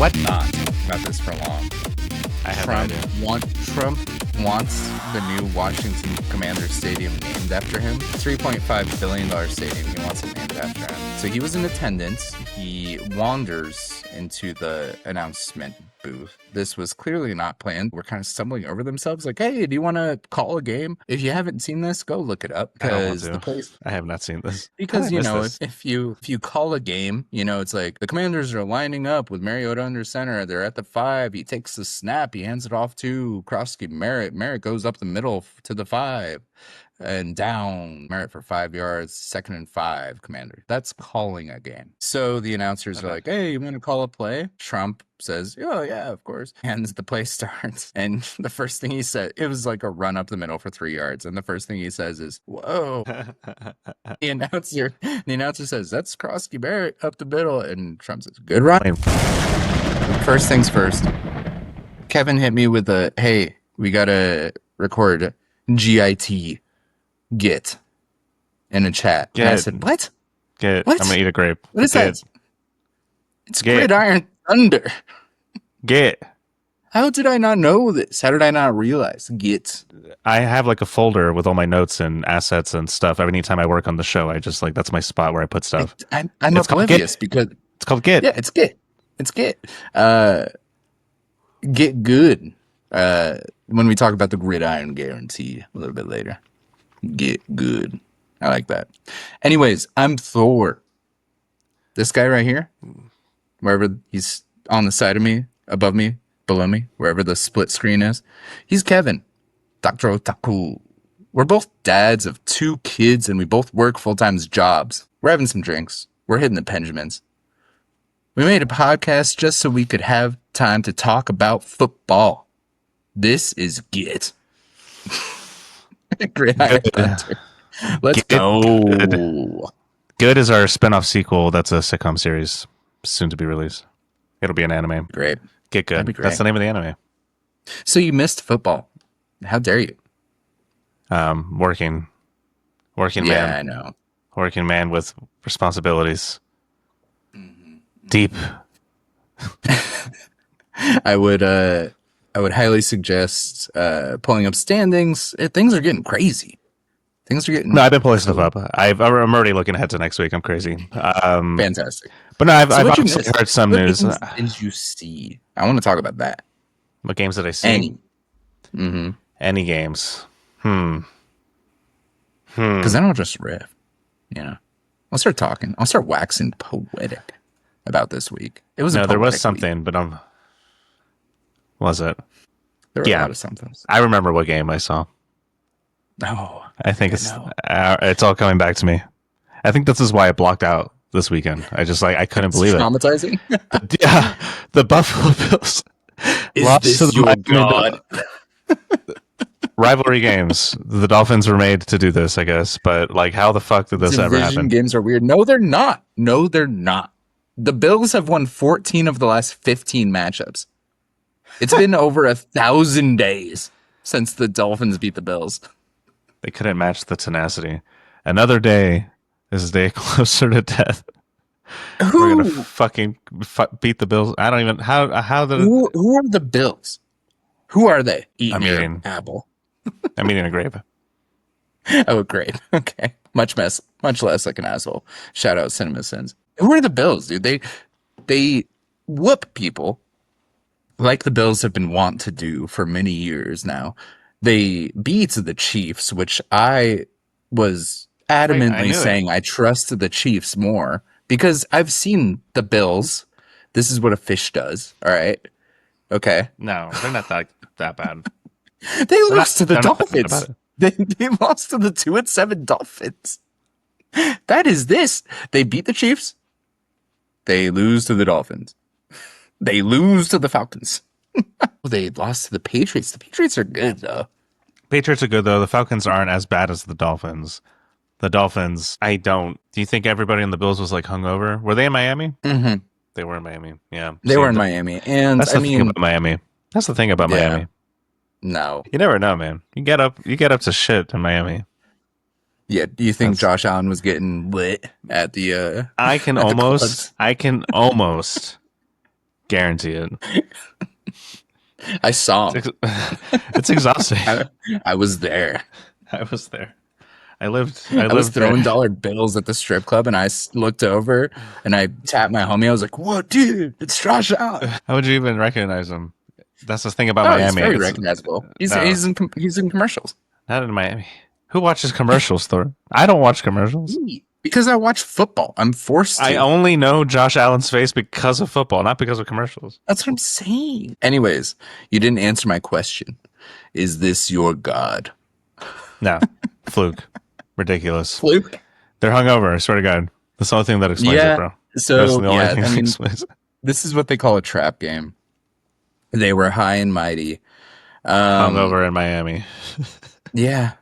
What? Not about this for long. I have no idea. Trump wants the new Washington Commanders Stadium named after him. $3.5 billion stadium. He wants it named after him. So he was in attendance. He wanders into the announcement booth. This was clearly not planned. We're kind of stumbling over themselves. Like, hey, do you want to call a game? If you haven't seen this, go look it up. I don't want Because to. the place. I have not seen this. Because, How did I miss this? if you call a game, it's like the Commanders are lining up with Mariota under center. They're at the 5. He takes the snap. He hands it off to Krosky Merritt. Merritt goes up the middle to the 5 and down. Merritt for 5 yards. 2nd and 5, Commander. That's calling a game. So the announcers are like, hey, you want to call a play? Trump says, oh, yeah, of course. And the play starts. And the first thing he said, it was like a run up the middle for 3 yards. And the first thing he says is, whoa. The announcer says, that's Krosky Barrett up the middle. And Trump says, good run. First things first. Kevin hit me with a, hey, we got to record GIT get in a chat. And I said, what? Get. What? I'm going to eat a grape. What is Get. that? It's Gridiron Thunder. Get. How did I not know this? How did I not realize? Get. I have like a folder with all my notes and assets and stuff. Every time I work on the show, I just like, that's my spot where I put stuff. I'm It's called oblivious because It's called Get. yeah, it's get. It's get. Get good. When we talk about the gridiron guarantee a little bit later. Get good. I like that. Anyways, I'm Thor. This guy right here, wherever he's on the side of me, above me, below me, wherever the split screen is, he's Kevin, Dr. Otaku. We're both dads of 2 kids, and we both work full-time jobs. We're having some drinks. We're hitting the Penjamins. We made a podcast just so we could have time to talk about football. This is Get. Gridiron Thunder. Let's go. Good is our spinoff sequel. That's a sitcom series soon to be released. It'll be an anime. Great. Get Good. That'd be great. That's the name of the anime. So you missed football. How dare you? Working Yeah, man. I know. Working man with responsibilities. Deep. I would highly suggest pulling up standings. Things are getting crazy. Things are getting No, I've been pulling stuff up. I'm already looking ahead to next week. I'm crazy. fantastic. But no, I've So what you obviously missed? heard some What news. games did you see? I want to talk about that. What games did I see? Any. Any games? Because then I'll just riff. I'll start talking. I'll start waxing poetic about this week. It was No, a there was poetic something, week. but was it? There were yeah. a lot of somethings. I remember what game I saw. No, I think know. it's all coming back to me. I think this is why I blocked out this weekend. I just I couldn't believe it. Traumatizing. Yeah, the Buffalo Bills Is lost this to the your Miami god? rivalry games. The Dolphins were made to do this, I guess. But how the fuck did this ever Division happen? games are weird. No, they're not. No, they're not. The Bills have won 14 of the last 15 matchups. It's been over 1,000 days since the Dolphins beat the Bills. They couldn't match the tenacity. Another day is a day closer to death. We're gonna fucking beat the Bills. I don't even how did Who are the Bills? Who are they? I'm your eating. apple. I'm eating a grape. Oh, great. Okay. Much less like an asshole. Shout out Cinema Sins. Who are the Bills, dude? They whoop people like the Bills have been wont to do for many years now. They beat the Chiefs, which I was adamantly saying I trust the Chiefs more because I've seen the Bills. This is what a fish does. All right. Okay. No, they're not that bad. They lost to the they're not Dolphins. bad about They lost to the 2-7 Dolphins. That is this. They beat the Chiefs. They lose to the Dolphins. They lose to the Falcons. They lost to the Patriots. The Patriots are good, though. Patriots are good, though. The Falcons aren't as bad as the Dolphins. The Dolphins, I don't. Do you think everybody in the Bills was hungover? Were they in Miami? Mm-hmm. They were in Miami. Yeah. They were in Miami. And that's the thing about Miami. That's the thing about Miami. No. You never know, man. You get up to shit in Miami. Yeah. Do you think Josh Allen was getting lit at the I can almost Guarantee it. I saw him. It's exhausting. I was there. I was there. I lived was throwing there. dollar bills at the strip club, and I looked over and I tapped my homie. I was like, "Whoa, dude, it's Josh Allen." How would you even recognize him? That's the thing about Oh, Miami. he's very recognizable. He's in commercials. Not in Miami. Who watches commercials, Thor? I don't watch commercials. Because I watch football. I'm forced to. I only know Josh Allen's face because of football, not because of commercials. That's what I'm saying. Anyways, you didn't answer my question. Is this your god? No. Fluke. Ridiculous. Fluke? They're hungover, I swear to God. That's the only thing that explains it, bro. So, this is what they call a trap game. They were high and mighty. Hungover in Miami. Yeah.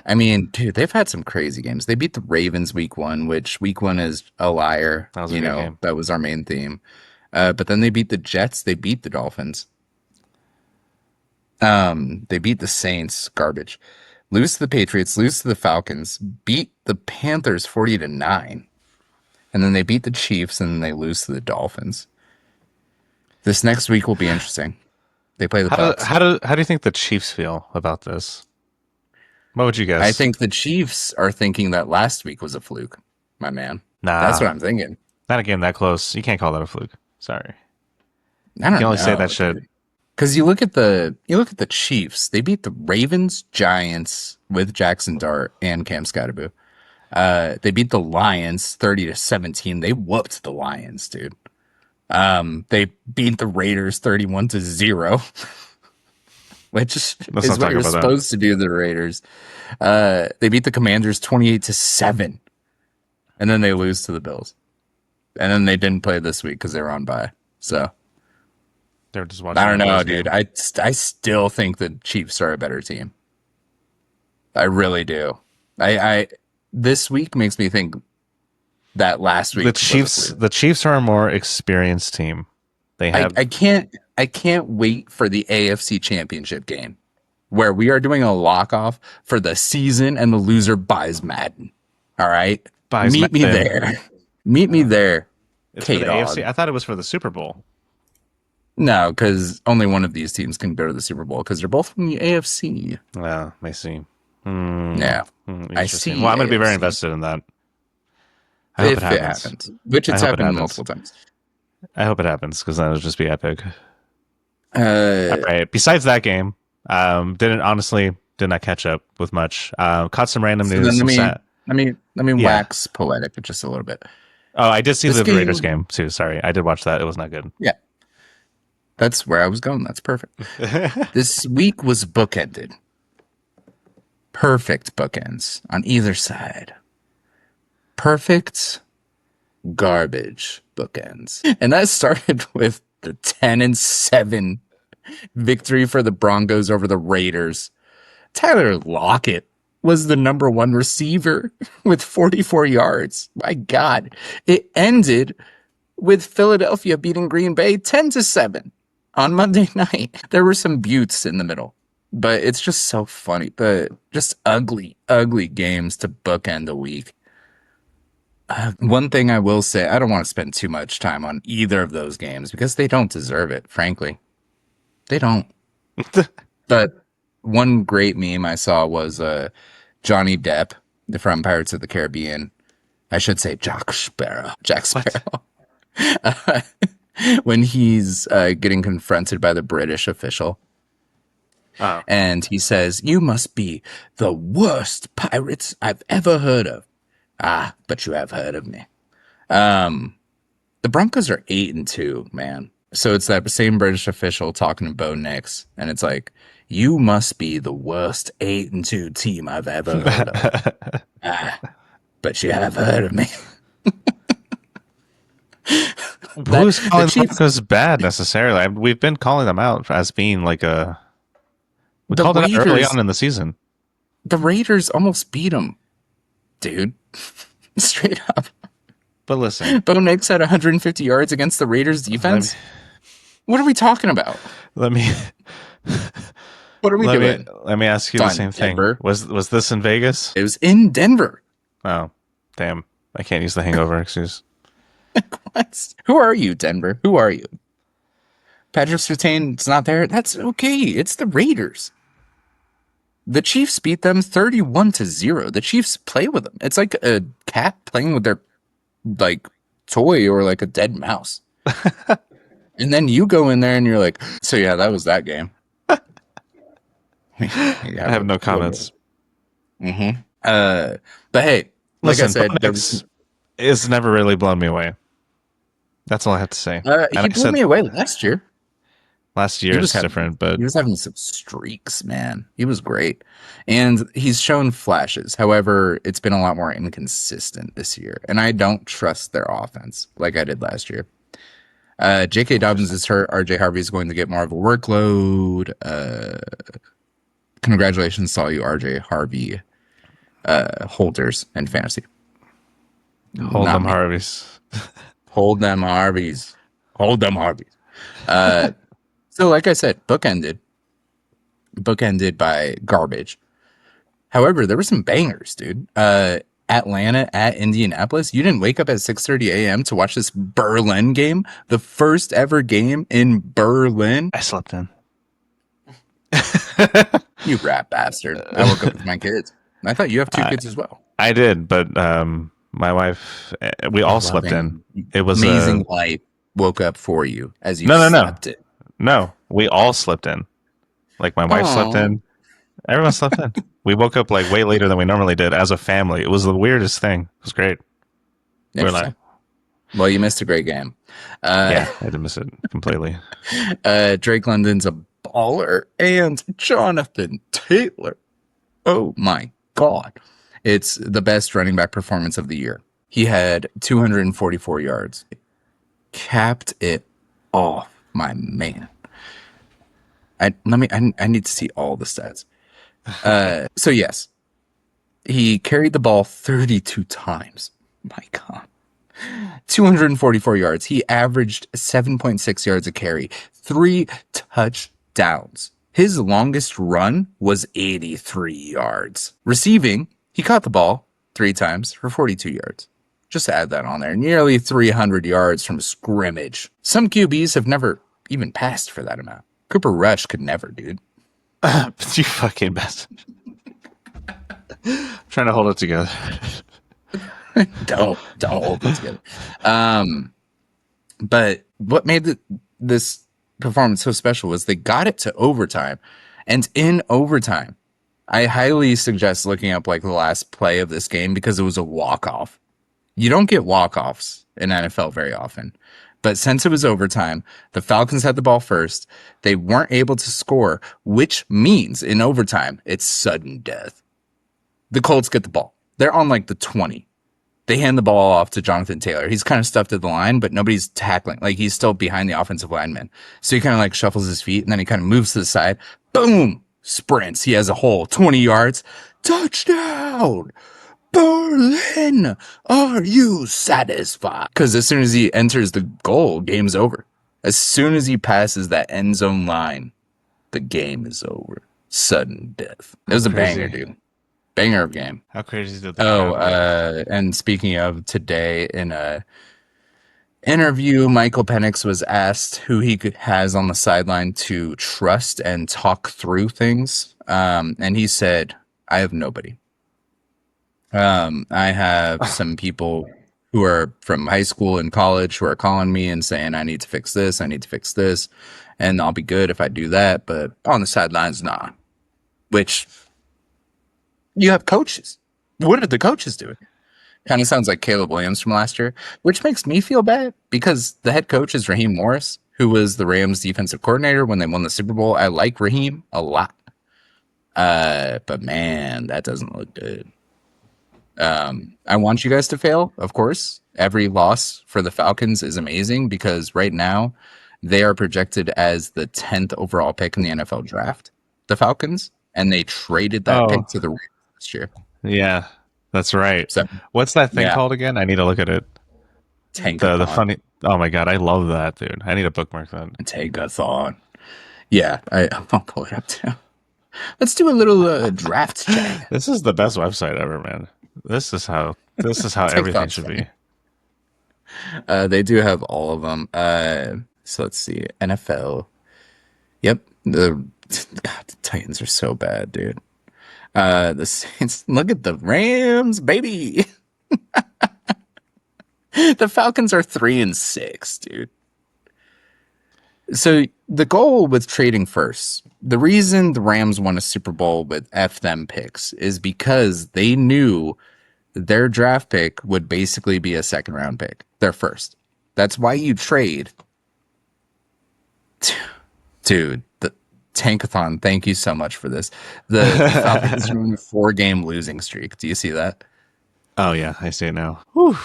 I mean, dude, they've had some crazy games. They beat the Ravens week 1, which week 1 is a liar. That was a good game. That was our main theme. But then they beat the Jets. They beat the Dolphins. They beat the Saints, garbage. Lose to the Patriots, lose to the Falcons, beat the Panthers 40-9. And then they beat the Chiefs, and then they lose to the Dolphins. This next week will be interesting. They play the Bucs. How do you think the Chiefs feel about this? What would you guess? I think the Chiefs are thinking that last week was a fluke, my man. Nah. That's what I'm thinking. Not a game that close. You can't call that a fluke. Sorry. I don't know. You can only say that shit. Because you look at the Chiefs, they beat the Ravens, Giants with Jackson Dart and Cam Scottaboo. They beat the Lions 30-17. They whooped the Lions, dude. They beat the Raiders 31-0, which is what you're supposed to do to the Raiders. They beat the Commanders 28-7, and then they lose to the Bills. And then they didn't play this week because they were on bye. So they're just watching. I don't know, dude. I still think the Chiefs are a better team. I really do. I this week makes me think that last week the Chiefs are a more experienced team. They have. I can't wait for the AFC Championship game where we are doing a lock off for the season and the loser buys Madden. All right, meet me there. Meet me there. It's for the AFC. I thought it was for the Super Bowl. No, because only one of these teams can go to the Super Bowl because they're both from the AFC. Yeah, I see. Yeah, I see. Well, I'm going to be very invested in that. I hope it happens. Which it's happened multiple times. I hope it happens because that would just be epic. All right. Besides that game, did not catch up with much. Caught some random news. Let me wax poetic just a little bit. Oh, I did see the Raiders game too. Sorry, I did watch that. It was not good. Yeah, that's where I was going. That's perfect. This week was bookended. Perfect bookends on either side. Perfect garbage bookends. And that started with the 10-7 victory for the Broncos over the Raiders. Tyler Lockett was the number 1 receiver with 44 yards. My God. It ended with Philadelphia beating Green Bay 10-7 on Monday night. There were some buttes in the middle, but it's just so funny. But just ugly, ugly games to bookend a week. One thing I will say, I don't want to spend too much time on either of those games because they don't deserve it, frankly. They don't. But one great meme I saw was Johnny Depp from Pirates of the Caribbean. I should say Jack Sparrow. When he's getting confronted by the British official. Oh. And he says, "You must be the worst pirates I've ever heard of." Ah, but you have heard of me. The Broncos are 8-2, man. So it's that same British official talking to Bo Nix, and it's like, "You must be the worst 8-2 team I've ever heard of." Ah, but you have heard of me. Who's calling the Broncos bad necessarily? We've been calling them out as being like a. We called it out early on in the season. The Raiders almost beat them, dude. Straight up. But listen, Bo Nix had 150 yards against the Raiders defense. What are we talking about? What are we doing? Let me ask you the same Denver thing. Was this in Vegas? It was in Denver. Oh, damn. I can't use the hangover excuse. What? Who are you, Denver? Who are you? Patrick Surtain's not there. That's okay. It's the Raiders. The Chiefs beat them 31-0. The Chiefs play with them. It's like a cat playing with their like toy or like a dead mouse. And then you go in there and you're like, so yeah, that was that game. I have no comments. Mm-hmm. But hey, like Listen, I said, Penix is never really blown me away. That's all I have to say. He blew me away last year. Last year is different, but he was having some streaks, man. He was great. And he's shown flashes. However, it's been a lot more inconsistent this year. And I don't trust their offense like I did last year. J.K. Dobbins is hurt. R.J. Harvey is going to get more of a workload. Congratulations to all you R.J. Harvey holders and fantasy. Hold them Harveys. Hold them Harveys. Hold them Harveys. So like I said, bookended by garbage. However, there were some bangers, dude. Atlanta at Indianapolis. You didn't wake up at 6:30 a.m. to watch this Berlin game, the first ever game in Berlin. I slept in. You rat bastard. I woke up with my kids. I thought you have two kids as well. I did, but my wife, we all slept in. It was amazing. Wife woke up for you as you slept in. No, we all slept in. Like my wife slept in. Everyone slept in. We woke up like way later than we normally did as a family. It was the weirdest thing. It was great. We were like, well, you missed a great game. Yeah, I did miss it completely. Drake London's a baller, and Jonathan Taylor. Oh my God. It's the best running back performance of the year. He had 244 yards. Capped it off, my man. I need to see all the stats. So yes, he carried the ball 32 times. My God. 244 yards. He averaged 7.6 yards a carry, 3 touchdowns. His longest run was 83 yards. Receiving, he caught the ball 3 times for 42 yards. Just add that on there. Nearly 300 yards from scrimmage. Some QBs have never even passed for that amount. Cooper Rush could never, dude. You fucking bastard. I'm trying to hold it together. Don't hold it together. But what made this performance so special was they got it to overtime. And in overtime, I highly suggest looking up like the last play of this game because it was a walk-off. You don't get walk-offs in NFL very often. But since it was overtime, the Falcons had the ball first. They weren't able to score, which means in overtime, it's sudden death. The Colts get the ball. They're on like the 20. They hand the ball off to Jonathan Taylor. He's kind of stuffed at the line, but nobody's tackling. Like he's still behind the offensive lineman. So he kind of like shuffles his feet and then he kind of moves to the side. Boom! Sprints. He has a hole. 20 yards. Touchdown! Berlin, are you satisfied? Because as soon as he enters the goal, game's over. As soon as he passes that end zone line, the game is over. Sudden death. It was a banger, dude. Banger of game. How crazy did that and speaking of today, in a interview, Michael Penix was asked who he has on the sideline to trust and talk through things. And he said, I have nobody. I have some people who are from high school and college who are calling me and saying, I need to fix this. I need to fix this. And I'll be good if I do that. But on the sidelines, nah. Which you have coaches. What are the coaches doing? Kind of sounds like Caleb Williams from last year, which makes me feel bad because the head coach is Raheem Morris, who was the Rams defensive coordinator when they won the Super Bowl. I like Raheem a lot. But man, that doesn't look good. I want you guys to fail, of course. Every loss for the Falcons is amazing because right now they are projected as the 10th overall pick in the NFL draft, the Falcons, and they traded that pick to the Rams this year. Yeah, that's right. So, what's that thing called again? I need to look at it. Tankathon. The funny. Oh my God, I love that, dude. I need to bookmark that. Tankathon. Yeah, I'll pull it up too. Let's do a little draft check. This is the best website ever, man. This is how everything should be. They do have all of them. So let's see. NFL. Yep. The Titans are so bad, dude. The Saints. Look at the Rams, baby. The Falcons are 3-6, dude. So the goal with trading first, the reason the Rams won a Super Bowl with F them picks is because they knew their draft pick would basically be a second round pick, their first. That's why you trade. Dude, the Tankathon, thank you so much for this. The Falcons are on a 4-game losing streak. Do you see that? Oh yeah, I see it now. Whew.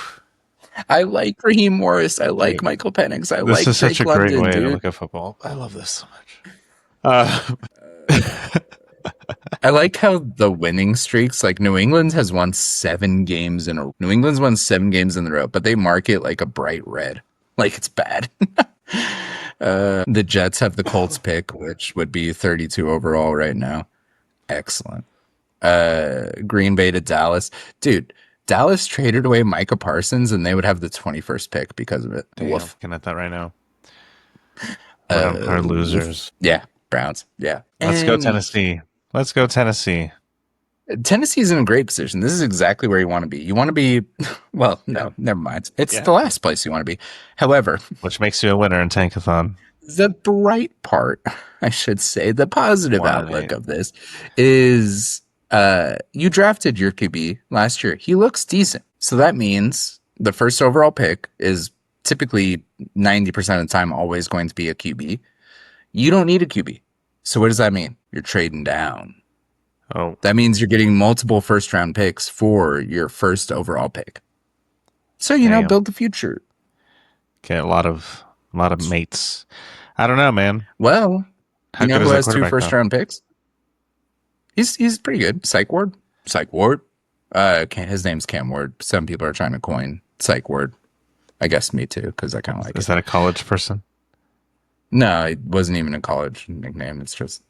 I like Raheem Morris. I like Michael Penix. I This like is such Drake a great London, way dude. to look at football. I love this so much. I like how the winning streaks, like New England has won 7 games in a row. New England's won 7 games in a row, but they mark it like a bright red. Like it's bad. The Jets have the Colts pick, which would be 32 overall right now. Excellent. Green Bay to Dallas. Dude, Dallas traded away Micah Parsons and they would have the 21st pick because of it. Damn, I'm Woof. looking at that right now. Our losers. Yeah, Browns. Yeah. Let's go Tennessee. Let's go Tennessee. Tennessee's in a great position. This is exactly where you want to be. You want to be, well, no, never mind. It's the last place you want to be. However, which makes you a winner in Tankathon. The bright part, I should say, the positive outlook of this is you drafted your QB last year. He looks decent. So that means the first overall pick is typically 90% of the time always going to be a QB. You don't need a QB. So what does that mean? You're trading down. Oh, that means you're getting multiple first round picks for your first overall pick. So, you know, build the future. Okay, a lot of mates. I don't know, man. Well, you know who has 2 first round picks? He's pretty good. Psych Ward. His name's Cam Ward. Some people are trying to coin Psych Ward. I guess me too, because I kind of like it. Is that a college person? No, it wasn't even a college nickname. It's just.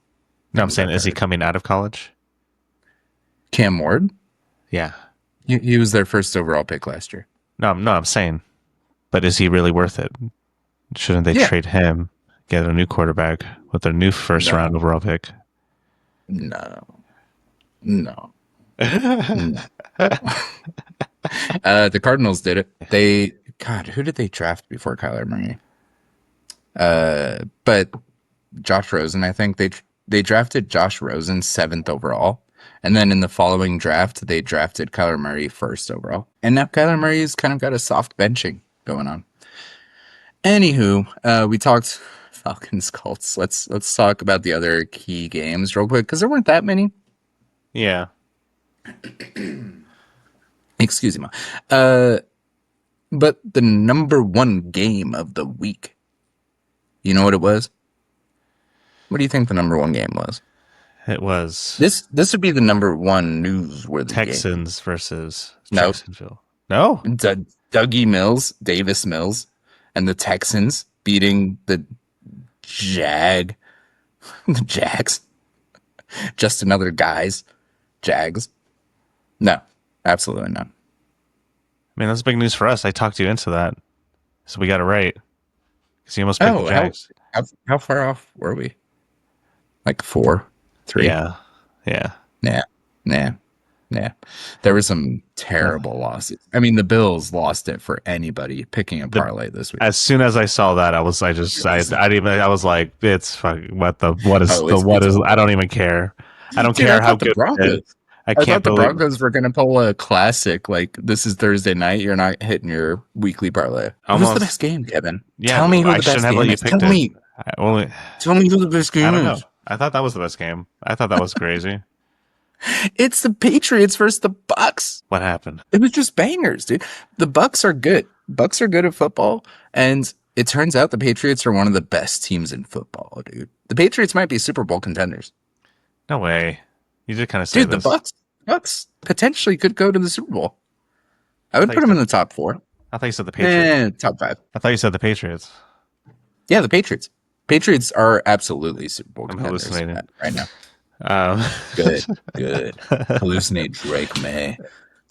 No, I'm saying, is he coming out of college? Cam Ward? Yeah. He was their first overall pick last year. No, I'm saying, but is he really worth it? Shouldn't they trade him, get a new quarterback with their new first round overall pick? No. The Cardinals did it. Who did they draft before Kyler Murray? But Josh Rosen, I think they drafted Josh Rosen 7th overall. And then in the following draft, they drafted Kyler Murray 1st overall. And now Kyler Murray's kind of got a soft benching going on. Anywho, we talked Falcons Colts. Let's talk about the other key games real quick, because there weren't that many. Yeah. Excuse me. But the number 1 game of the week, you know what it was? What do you think the number 1 game was? It was this would be the number 1 newsworthy Texans versus Nope. Jacksonville. No, Dougie Mills, Davis Mills, and the Texans beating the Jags. Just another guys, Jags. No, absolutely not. I mean, that's big news for us. I talked you into that, so we got it right. Because you almost picked the Jags. How far off were we? Like 4, 3. Yeah. Nah. There were some terrible losses. I mean, the Bills lost it for anybody picking a parlay this week. As soon as I saw that, I was like, it's fucking what is I don't even care. I don't care how good it is. I thought the Broncos were going to pull a classic, like, this is Thursday night, you're not hitting your weekly parlay. What was the best game, Kevin? Yeah, tell me who the best game is. Tell me who the best game is. I don't know. I thought that was the best game. I thought that was crazy. It's the Patriots versus the Bucs. What happened? It was just bangers, dude. The Bucs are good. Bucs are good at football, and it turns out the Patriots are one of the best teams in football, dude. The Patriots might be Super Bowl contenders. No way. You did kind of say this. The Bucs potentially could go to the Super Bowl. I would put them in the top 4. I thought you said the Patriots. Top 5. I thought you said the Patriots. Yeah, the Patriots. Patriots are absolutely Super Bowl contenders hallucinating right now. Good. Hallucinate Drake May.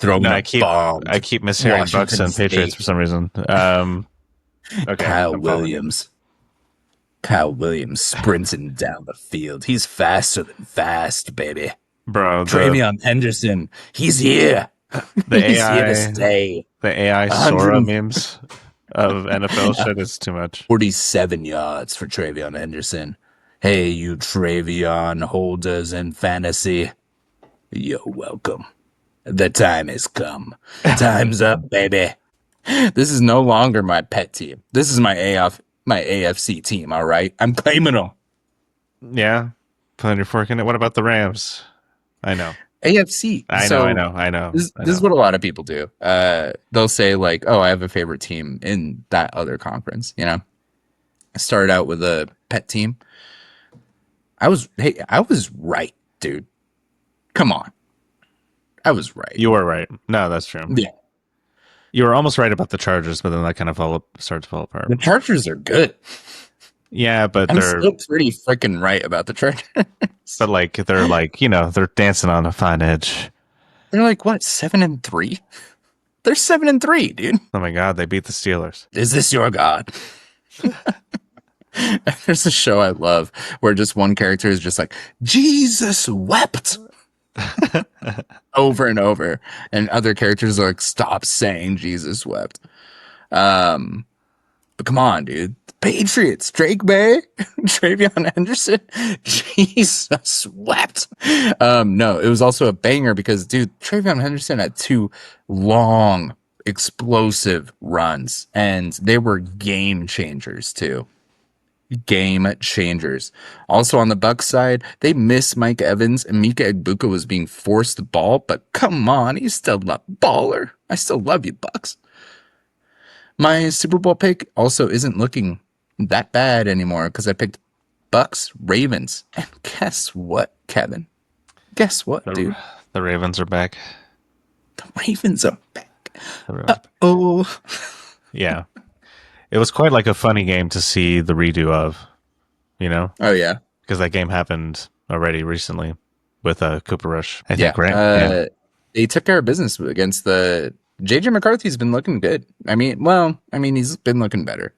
throwing No, a bomb. I keep mishearing Bucs Washington and Patriots State. for some reason. Okay, Kyle I'm following. Williams. Kyle Williams sprinting down the field. He's faster than fast, baby. Bro, Travion Henderson. He's here. the He's here to AI stay. the AI Sora memes of NFL shit is too much. 147 yards for Travion Henderson. Hey, you Travion holders in fantasy. You're welcome. The time has come. Time's up, baby. This is no longer my pet team. This is my AFC team, all right? I'm claiming them. Yeah. Putting your fork in it. What about the Rams? I know. AFC. I know. This is what a lot of people do. They'll say like, "Oh, I have a favorite team in that other conference." You know, I started out with a pet team. I was right, dude. Come on, I was right. You were right. No, that's true. Yeah, you were almost right about the Chargers, but then that kind of started to fall apart. the Chargers are good. Yeah, but I'm they're still pretty freaking right about the Chargers. But like they're like, they're dancing on a fine edge. They're like what, 7-3? They're 7-3, dude. Oh my god, they beat the Steelers. Is this your god? There's a show I love where just one character is just like, Jesus wept over and over. And other characters are like, stop saying Jesus wept. But come on, dude. The Patriots, Drake May, Travion Henderson, Jesus wept. No, it was also a banger because, dude, Travion Henderson had 2 long, explosive runs, and they were game changers too. Game changers. Also on the Bucs side, they miss Mike Evans, and Mika Egbuka was being forced the ball, but come on, he's still a baller. I still love you, Bucs. My Super Bowl pick also isn't looking that bad anymore because I picked Bucs, Ravens, and guess what, Kevin? Guess what, dude? The Ravens are back. The Ravens are back. Oh, yeah. It was quite like a funny game to see the redo of, Oh, yeah. Because that game happened already recently with Cooper Rush. I think, right? Yeah. They took care of business against the... JJ McCarthy's been looking good. He's been looking better.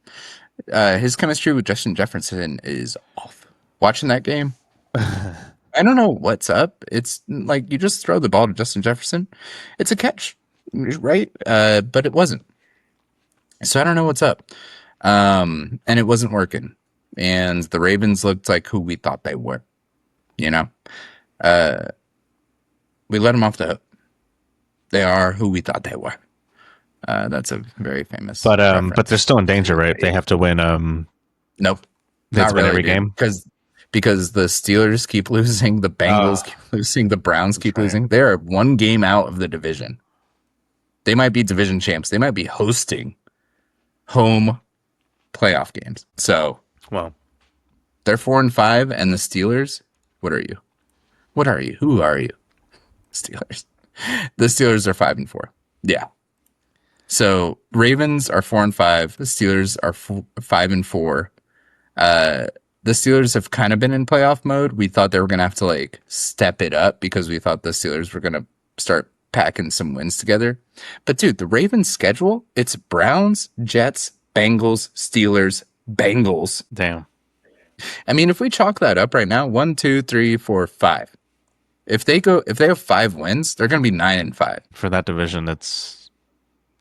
His chemistry with Justin Jefferson is off. Watching that game, I don't know what's up. It's like you just throw the ball to Justin Jefferson. It's a catch, right? But it wasn't. So I don't know what's up. And it wasn't working. And the Ravens looked like who we thought they were. We let them off the hook. They are who we thought they were. That's a very famous. But they're still in danger, right? They have to win. Nope, they have to win every game because the Steelers keep losing, the Bengals keep losing, the Browns keep losing. They are 1 game out of the division. They might be division champs. They might be hosting home playoff games. So, well, they're 4-5, and the Steelers. What are you? What are you? Who are you? Steelers. The Steelers are 5-4. Yeah. So Ravens are 4-5. The Steelers are 5-4. The Steelers have kind of been in playoff mode. We thought they were going to have to like step it up because we thought the Steelers were going to start packing some wins together. But dude, the Ravens schedule, it's Browns, Jets, Bengals, Steelers, Bengals. Damn. I mean, if we chalk that up right now, 1, 2, 3, 4, 5. If they have 5 wins, they're going to be 9-5. For that division, it's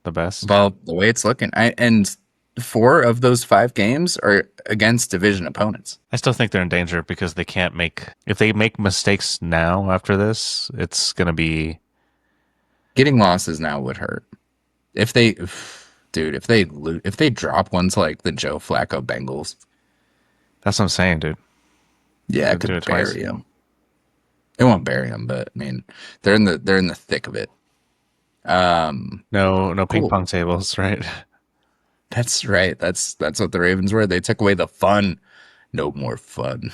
the best. Well, the way it's looking, and 4 of those 5 games are against division opponents. I still think they're in danger because they can't if they make mistakes now after this, it's going to be... Getting losses now would hurt. If they drop one to like the Joe Flacco Bengals. That's what I'm saying, dude. Yeah, it could bury them. It won't bury them, but I mean, they're in the thick of it. No ping pong tables, right? That's right. That's what the Ravens were. They took away the fun. No more fun.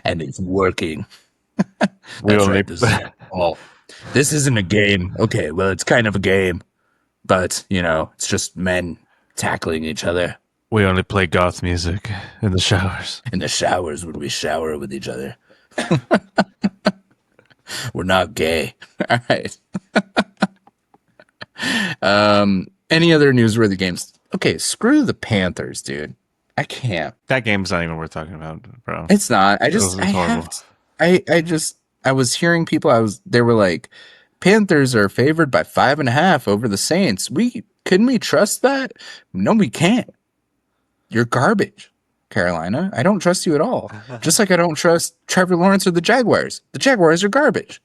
And it's working. This isn't a game. Okay, well, it's kind of a game, but it's just men tackling each other. We only play goth music in the showers. In the showers when we shower with each other. We're not gay. All right. Any other newsworthy games? Okay, screw the Panthers, dude. I can't. That game's not even worth talking about, bro. It's not. I It's have horrible. to. I was hearing people. They were like, Panthers are favored by 5.5 over the Saints. Couldn't we trust that? No, we can't. You're garbage, Carolina. I don't trust you at all. Just like I don't trust Trevor Lawrence or the Jaguars. The Jaguars are garbage.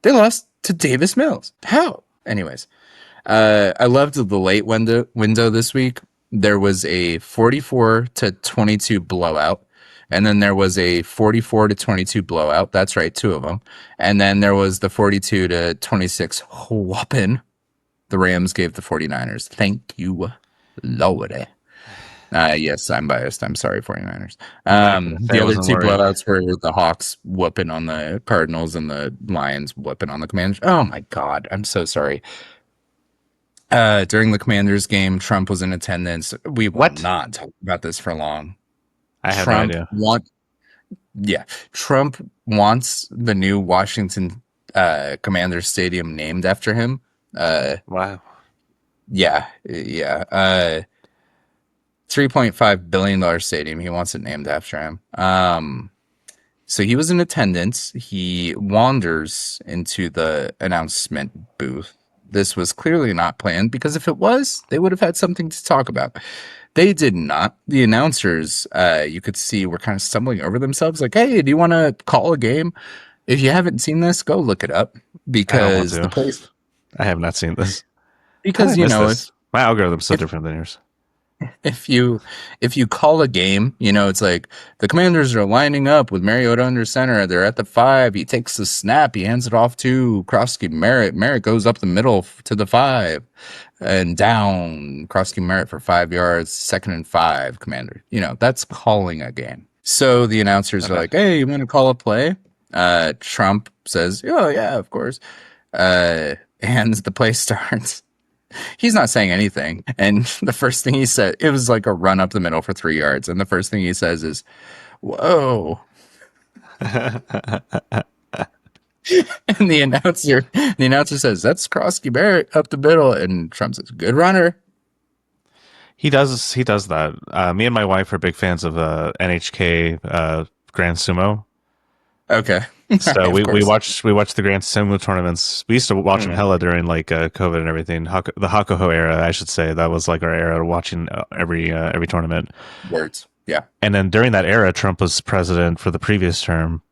They lost to Davis Mills. How? Anyways, I loved the late window this week. There was a 44-22 blowout, and then there was a 44-22 blowout. That's right, 2 of them. And then there was the 42-26 whopping. The Rams gave the 49ers. Thank you, Lord. Yes, I'm biased. I'm sorry, 49ers. The other 2 blowouts were the Hawks whooping on the Cardinals and the Lions whooping on the Commanders. Oh my God, I'm so sorry. During the Commanders game, Trump was in attendance. We will not talk about this for long. I have no idea. Trump wants the new Washington Commanders Stadium named after him. Wow. Yeah. $3.5 billion stadium. He wants it named after him. So he was in attendance. He wanders into the announcement booth. This was clearly not planned, because if it was, they would have had something to talk about. They did not. The announcers, you could see, were kind of stumbling over themselves. Like, hey, do you want to call a game? If you haven't seen this, go look it up, because the place. I have not seen this. Because my algorithm's so different than yours. If you call a game, it's like the Commanders are lining up with Mariota under center. They're at the 5. He takes the snap. He hands it off to Krosky Merritt. Merritt goes up the middle to the 5 and down. Krosky Merritt for 5 yards. 2nd and 5. Commander. That's calling a game. So the announcers are like, "Hey, you want to call a play?" Trump says, "Oh yeah, of course." And the play starts. He's not saying anything. And the first thing he said, it was like a run up the middle for 3 yards. And the first thing he says is, "Whoa." And the announcer says, "That's Krosky Barrett up the middle." And Trump says, "Good runner." He does that. Me and my wife are big fans of NHK Grand Sumo. Okay. So we watched the Grand Sumo tournaments. We used to watch them hella during like COVID and everything. The Hakuho era, I should say. That was like our era of watching every tournament. Words. Yeah. And then during that era, Trump was president for the previous term,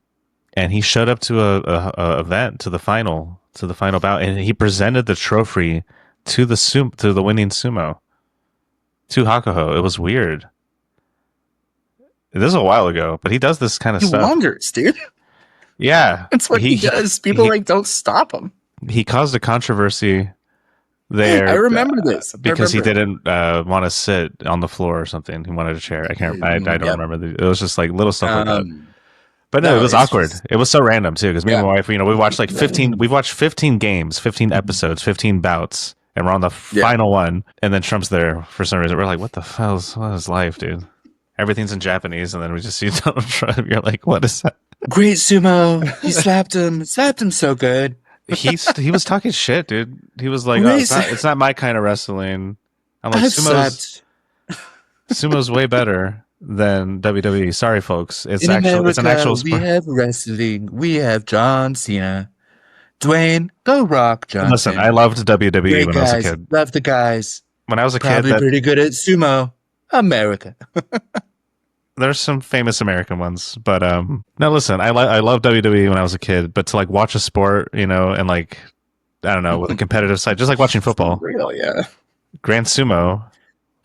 and he showed up to a event, to the final bout, and he presented the trophy to the winning sumo, to Hakuho. It was weird. This is a while ago, but he does this kind of stuff. He wonders, dude. Yeah. That's what he does. People don't stop him. He caused a controversy there. I remember this. Because he didn't want to sit on the floor or something. He wanted a chair. I don't remember. It was just like little stuff like that. But no, it was awkward. It was so random too, because me and my wife, we watched like 15, we've watched 15 games, 15 episodes, 15 bouts, and we're on the final one, and then Trump's there for some reason. We're like, what the hell is life, dude? Everything's in Japanese, and then we just see Donald Trump. You're like, what is that? Great sumo. He slapped him so good. He was talking shit, dude. He was like, oh, it's not my kind of wrestling. I'm like, sumo's way better than WWE. Sorry, folks. It's an actual sport. We have wrestling. We have John Cena. Dwayne, go Rock Johnson. Listen, I loved WWE when I was a kid. Love the guys. When I was a kid, probably pretty good at sumo. America. There's some famous American ones, but no, listen, I love WWE when I was a kid, but to like watch a sport, and like, I don't know, with a competitive side, just like watching football. Real, yeah. Grand Sumo.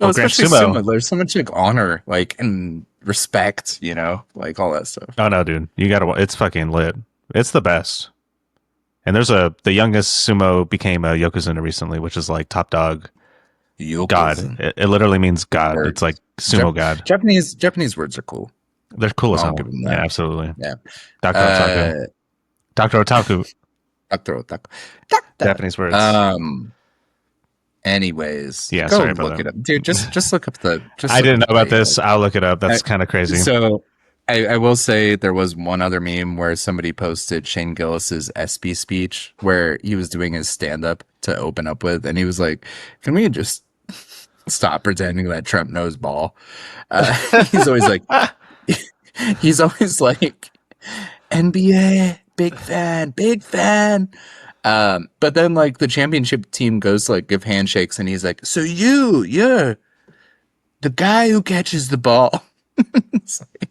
Well, Grand Sumo. There's so much like honor, like, and respect, like all that stuff. Oh no, dude, you gotta. It's fucking lit. It's the best. And there's the youngest sumo became a Yokozuna recently, which is like top dog. God. It literally means God. Words. It's like sumo God. Japanese words are cool. They're cool as hell. Yeah, absolutely. Yeah. Dr. Otaku. Dr. Otaku. Dr. Otaku. Japanese words. Anyways. Yeah, go sorry look about it up. Dude, just look up the I didn't know about this. I'll look it up. That's kind of crazy. So I will say there was one other meme where somebody posted Shane Gillis's SB speech where he was doing his stand-up to open up with, and he was like, "Can we just stop pretending that Trump knows ball?" He's always like, NBA, big fan, big fan. But then like the championship team goes to like give handshakes, and he's like, "So you're the guy who catches the ball." It's like,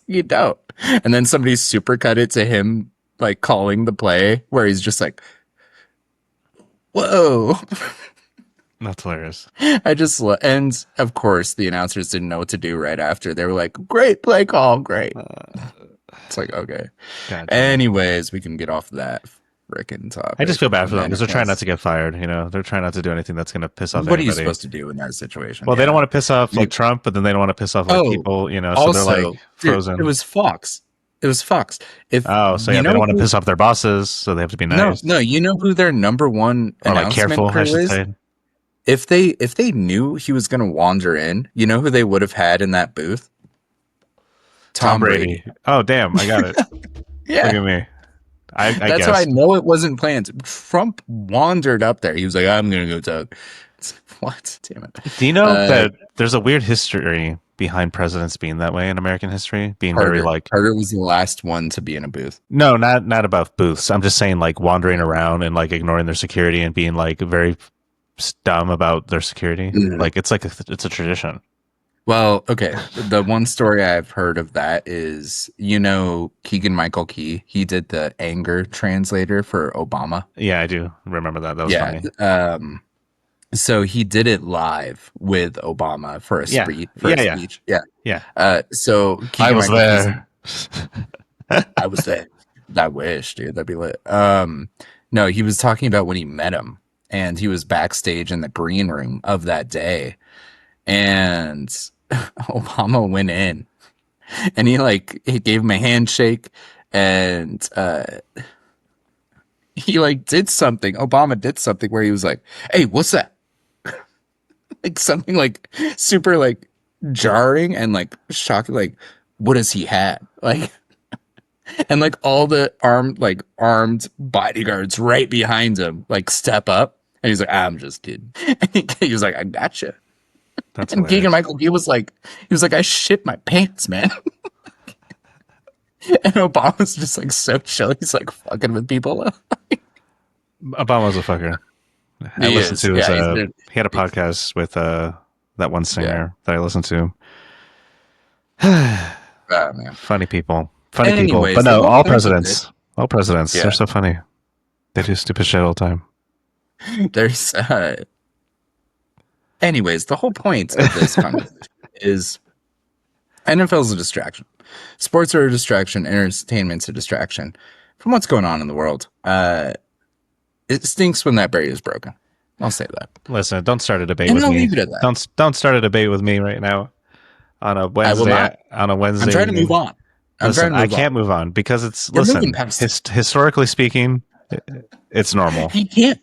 you don't. And then somebody super cut it to him like calling the play where he's just like, "Whoa." That's hilarious. And of course the announcers didn't know what to do right after. They were like, "Great play call, great." It's like, okay. Gotcha. Anyways, we can get off that frickin' topic. I just feel bad for them because they're trying not to get fired. You know, they're trying not to do anything that's going to piss off What anybody. are you supposed to do in that situation? Well, they don't want to piss off like Trump, but then they don't want to piss off like people. You know, so also, they're like frozen. Dude, it was Fox. They don't want to piss off their bosses, so they have to be nice. No, you know who their number one announcement crew is? Say. If they knew he was going to wander in, you know who they would have had in that booth? Tom Brady. Oh, damn, I got it. Yeah. Look at me. That's how I know it wasn't planned. Trump wandered up there. He was like, "I'm going to go talk." What? Damn it. Do you know that there's a weird history behind presidents being that way in American history? Being very like... Carter was the last one to be in a booth. No, not about booths. I'm just saying like wandering around and like ignoring their security and being like very dumb about their security. Like it's a tradition. Well, okay. The one story I've heard of that is, you know, Keegan-Michael Key. He did the anger translator for Obama. Yeah, I do remember that. That was funny. So he did it live with Obama for a speech. Yeah. So I was there. I was there. I wish, dude. That'd be lit. No, he was talking about when he met him, and he was backstage in the green room of that day, and Obama went in, and he gave him a handshake, and he did something. Obama did something where he was like, "Hey, what's that?" Like something like super like jarring and like shocking. Like, what does he have? Like, and like all the armed bodyguards right behind him like step up, and he's like, "I'm just kidding." And he was like, "I gotcha." That's and Keegan-Michael, he was like, "I shit my pants, man." And Obama's just like so chill. He's like fucking with people. Obama's a fucker. I listened to his, he had a podcast with that one singer that I listened to. Funny people. But no, all presidents. They're so funny. They do stupid shit all the time. There's anyways, the whole point of this conversation is NFL is a distraction. Sports are a distraction. Entertainment's a distraction from what's going on in the world. It stinks when that barrier is broken. I'll say that. Listen, don't start a debate with me. Leave it at that. Don't start a debate with me right now on a Wednesday. On a Wednesday, I'm trying to move on. I can't move on because it's historically speaking, it's normal. You can't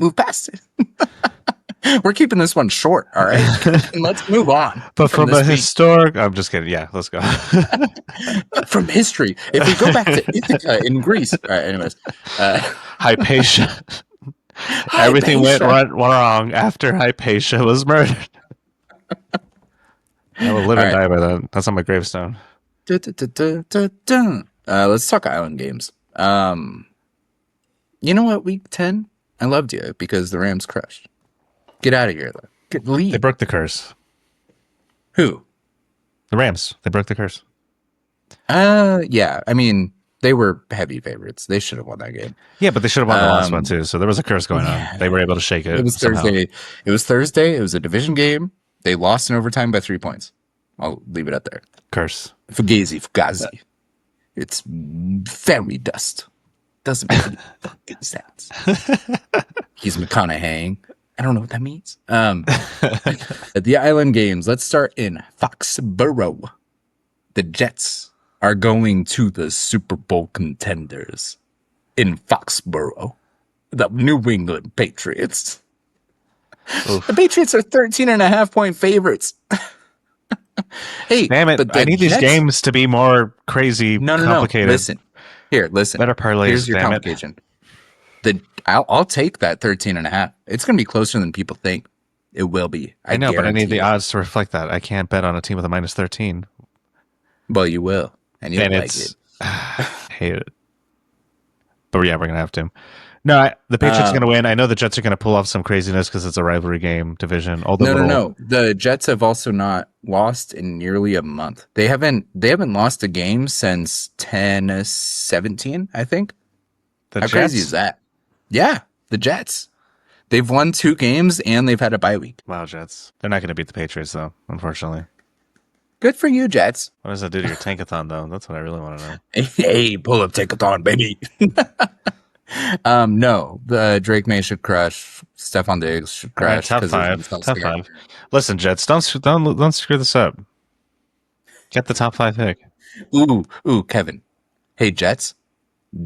move past it. We're keeping this one short, all right? And let's move on. But from a historic, I'm just kidding. Yeah, let's go. From history, if we go back to Ithaca in Greece, all right. Anyways, Hypatia. Everything went wrong after Hypatia was murdered. I will live and die by that. That's on my gravestone. Let's talk island games. You know what? Week 10, I loved you because the Rams crushed. Get out of here. Leave. They broke the curse. Who? The Rams. They broke the curse. Yeah. I mean, they were heavy favorites. They should have won that game. Yeah, but they should have won the last one too. So there was a curse going on. They were able to shake it. It was Thursday. It was Thursday. It was a division game. They lost in overtime by 3 points. I'll leave it at there. Curse. Fugazi. It's fairy dust. Doesn't make any fucking sense. He's McConaughey. I don't know what that means. The island games. Let's start in Foxborough. The Jets are going to the Super Bowl contenders in Foxborough. The New England Patriots. Oof. The Patriots are 13.5-point favorites. Hey, damn it! I need these games to be more crazy, complicated. No. Listen. Better parlays. Here's your complication. I'll take that 13.5. It's going to be closer than people think. It will be. I know, but I need the it. odds to reflect that. I can't bet on a team with a minus 13. Well, you will, and you'll like it. I hate it. But yeah, we're gonna have to. No, the Patriots are going to win. I know the Jets are going to pull off some craziness because it's a rivalry game division. No. The Jets have also not lost in nearly a month. They haven't lost a game since 10-17, I think. How crazy is that? Yeah, the Jets. They've won 2 games and they've had a bye week. Wow, Jets. They're not going to beat the Patriots, though, unfortunately. Good for you, Jets. What does that do to your Tankathon, though? That's what I really want to know. Hey, pull up Tankathon, baby. No, the Drake May should crush. Stephon Diggs should crush. Right, top five. Listen, Jets, don't screw this up. Get the top 5 pick. Ooh, Kevin. Hey, Jets,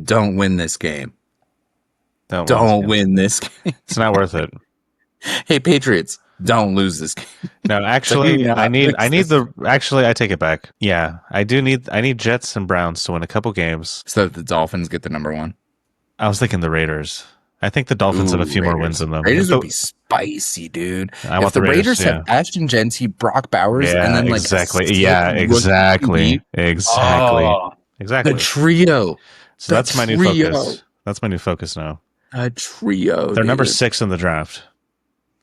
don't win this game. Don't win this game. It's not worth it. Hey, Patriots, don't lose this game. No, actually, I take it back. Yeah, I need Jets and Browns to win a couple games so that the Dolphins get the number 1. I was thinking the Raiders. I think the Dolphins have a few more wins than them. Raiders would be spicy, dude. If the Raiders have Ashton Genty, Brock Bowers, and then like exactly. Exactly. The trio. So that's my new focus. That's my new focus now. A trio. They're number 6 in the draft.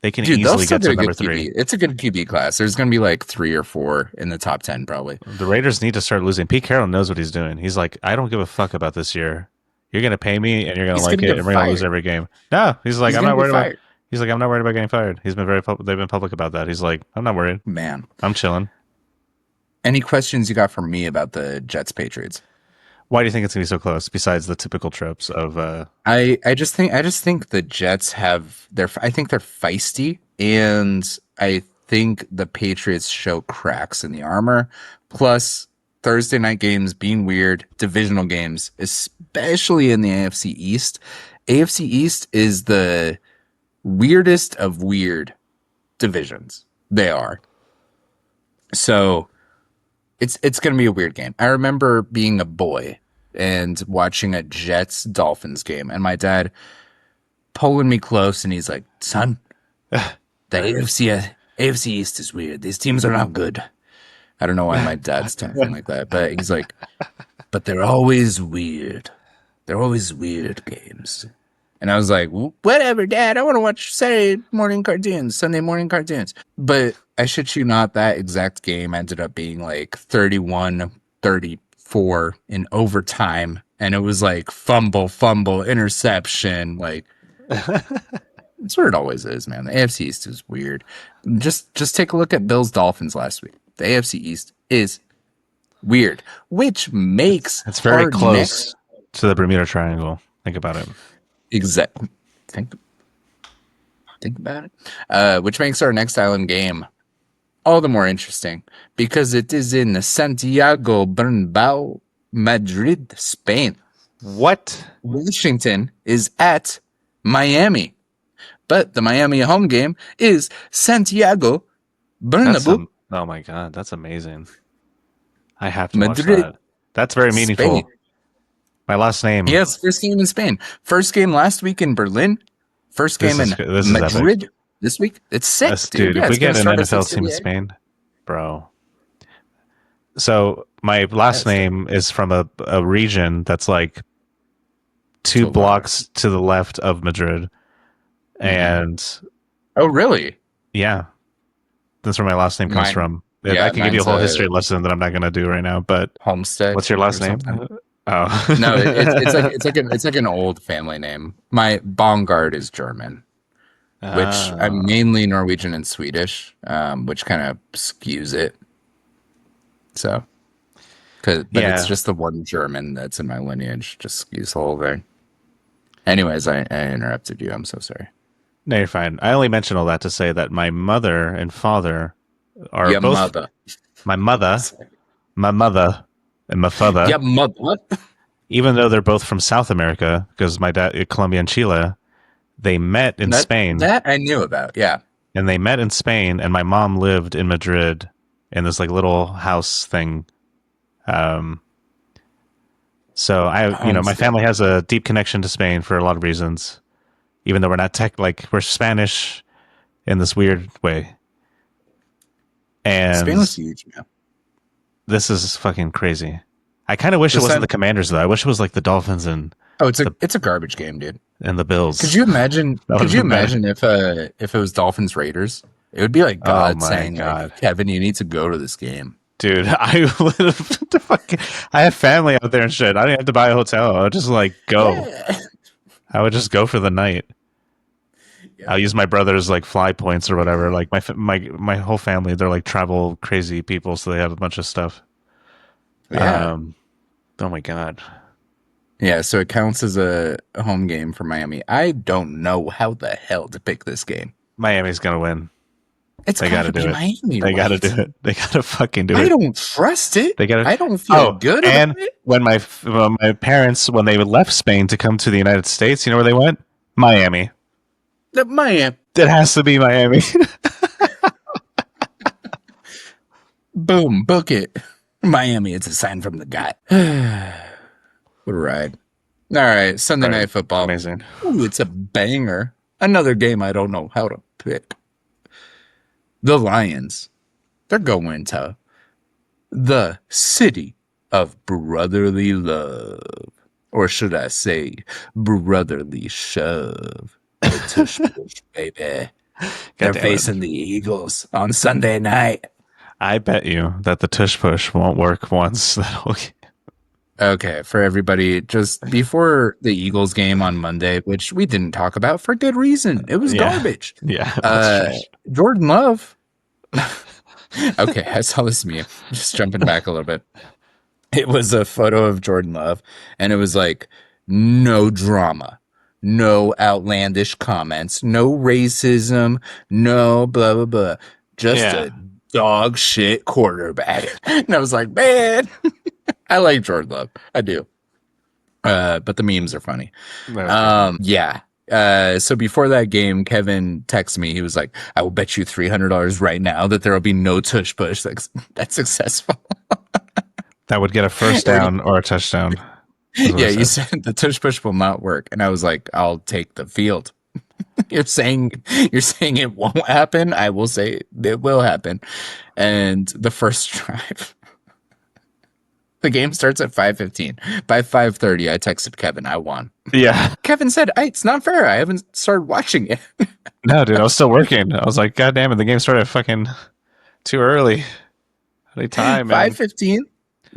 They can easily get to number 3. It's a good QB class. There's going to be like 3 or 4 in the top 10 probably. The Raiders need to start losing. Pete Carroll knows what he's doing. He's like, I don't give a fuck about this year. You're going to pay me and you're going to like it and we're going to lose every game. No, he's like, I'm not worried about getting fired. He's been they've been public about that. He's like, I'm not worried. Man, I'm chilling. Any questions you got for me about the Jets Patriots? Why do you think it's going to be so close besides the typical tropes of I just think the Jets I think they're feisty, and I think the Patriots show cracks in the armor. Plus Thursday night games being weird, divisional games, especially in the AFC East. AFC East is the weirdest of weird divisions. They are. So it's going to be a weird game. I remember being a boy and watching a Jets Dolphins game, and my dad pulling me close, and he's like, "Son, the AFC East is weird. These teams are not good." I don't know why my dad's talking like that, but he's like, "But they're always weird. They're always weird games." And I was like, "Whatever, Dad. I want to watch Sunday morning cartoons." But I shit you not, that exact game ended up being like 31-34 in overtime. And it was like fumble, interception. Like, it's where it always is, man. The AFC East is weird. Just take a look at Bills Dolphins last week. The AFC East is weird, which makes it's very close to the Bermuda Triangle. Think about it. Exactly. Think about it. Which makes our next island game all the more interesting because it is in Santiago Bernabeu, Madrid, Spain. What? Washington is at Miami, but the Miami home game is Santiago Bernabeu. Oh my God, that's amazing. I have to watch that. That's very meaningful. Spain. My last name. Yes, first game in Spain. First game last week in Berlin. First game in Madrid this week. It's sick, dude. If we get an NFL team in Spain, bro. So my last name is from a region that's like 2 blocks to the left of Madrid. And oh, really? Yeah. That's where my last name comes from. I can give you a whole history lesson that I'm not going to do right now, but Homestead. What's your last name? Oh. No, it's like an old family name. My Bongard is German, which I'm mainly Norwegian and Swedish, which kind of skews it. So, it's just the one German that's in my lineage, just skews the whole thing. Anyways, I interrupted you. I'm so sorry. No, you're fine. I only mention all that to say that my mother and father are both my mother and my father. Yeah, mother. Even though they're both from South America, because my dad, Colombia and Chile, they met in Spain. That I knew about, yeah. And they met in Spain, and my mom lived in Madrid in this like little house thing. So my family has a deep connection to Spain for a lot of reasons. even though we're not we're Spanish in this weird way. And Spain was huge, man. This is fucking crazy. I kind of wish it wasn't the Commanders though. I wish it was like the Dolphins and it's a garbage game, dude. And the Bills. Could you imagine? If it was Dolphins Raiders? It would be like God saying, like, "Kevin, you need to go to this game." Dude, I have family out there and shit. I didn't have to buy a hotel. I would just like go. Yeah. I would just go for the night. Yeah. I'll use my brother's like fly points or whatever. Like my whole family, they're like travel crazy people, so they have a bunch of stuff. Yeah. Oh my god. Yeah, so it counts as a home game for Miami. I don't know how the hell to pick this game. Miami's gonna win. They gotta do it. Miami, they gotta do it. They gotta fucking do it. I don't trust it. I don't feel good about it. When my parents, when they left Spain to come to the United States, you know where they went? Miami. Miami. It has to be Miami. Boom, book it. Miami, it's a sign from the God. What a ride. All right, Sunday Night Football. Amazing. Ooh, it's a banger. Another game I don't know how to pick. The Lions. They're going to the city of brotherly love. Or should I say, brotherly shove. The tush push, baby. They're facing the Eagles on Sunday night. I bet you that the tush push won't work once. Okay, for everybody, just before the Eagles game on Monday, which we didn't talk about for good reason. It was garbage. Yeah. Jordan Love. Okay, I saw this meme. Just jumping back a little bit. It was a photo of Jordan Love, and it was like, no drama, no outlandish comments, no racism, no blah, blah, blah. Just a dog shit quarterback. And I was like, man. I like Jordan Love. I do. But the memes are funny. Yeah. So before that game, Kevin texted me. He was like, I will bet you $300 right now that there will be no tush push that's successful. That would get a first down or a touchdown. Yeah, you said the tush push will not work. And I was like, I'll take the field. You're saying it won't happen. I will say it will happen. And the first drive. The game starts at 5:15. By 5:30, I texted Kevin, I won. Yeah. Kevin said, it's not fair. I haven't started watching it. No, dude, I was still working. I was like, God damn it, the game started fucking too early. Any time, man. 5:15?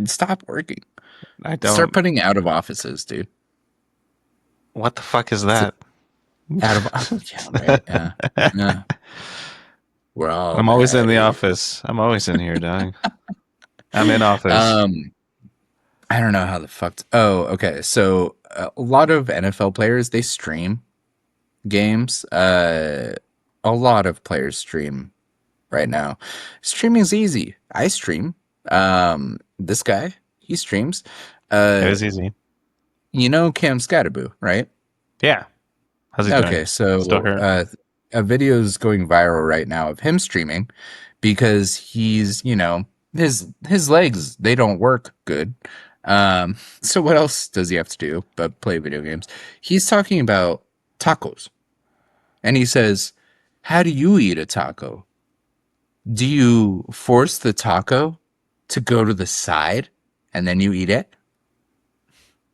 Stop working. I don't. Start putting out of offices, dude. What the fuck is that? Out of office. Yeah, right. Yeah. I'm always in the office. I'm always in here, dog. I'm in office. I don't know how the fuck. Oh, okay. So a lot of NFL players, they stream games. A lot of players stream right now. Streaming is easy. I stream. This guy, he streams. It was easy. You know Cam Scatterboo, right? Yeah. How's he doing? Okay, so a video is going viral right now of him streaming because he's, his legs, they don't work good. So what else does he have to do but play video games? He's talking about tacos. And he says, how do you eat a taco? Do you force the taco to go to the side and then you eat it?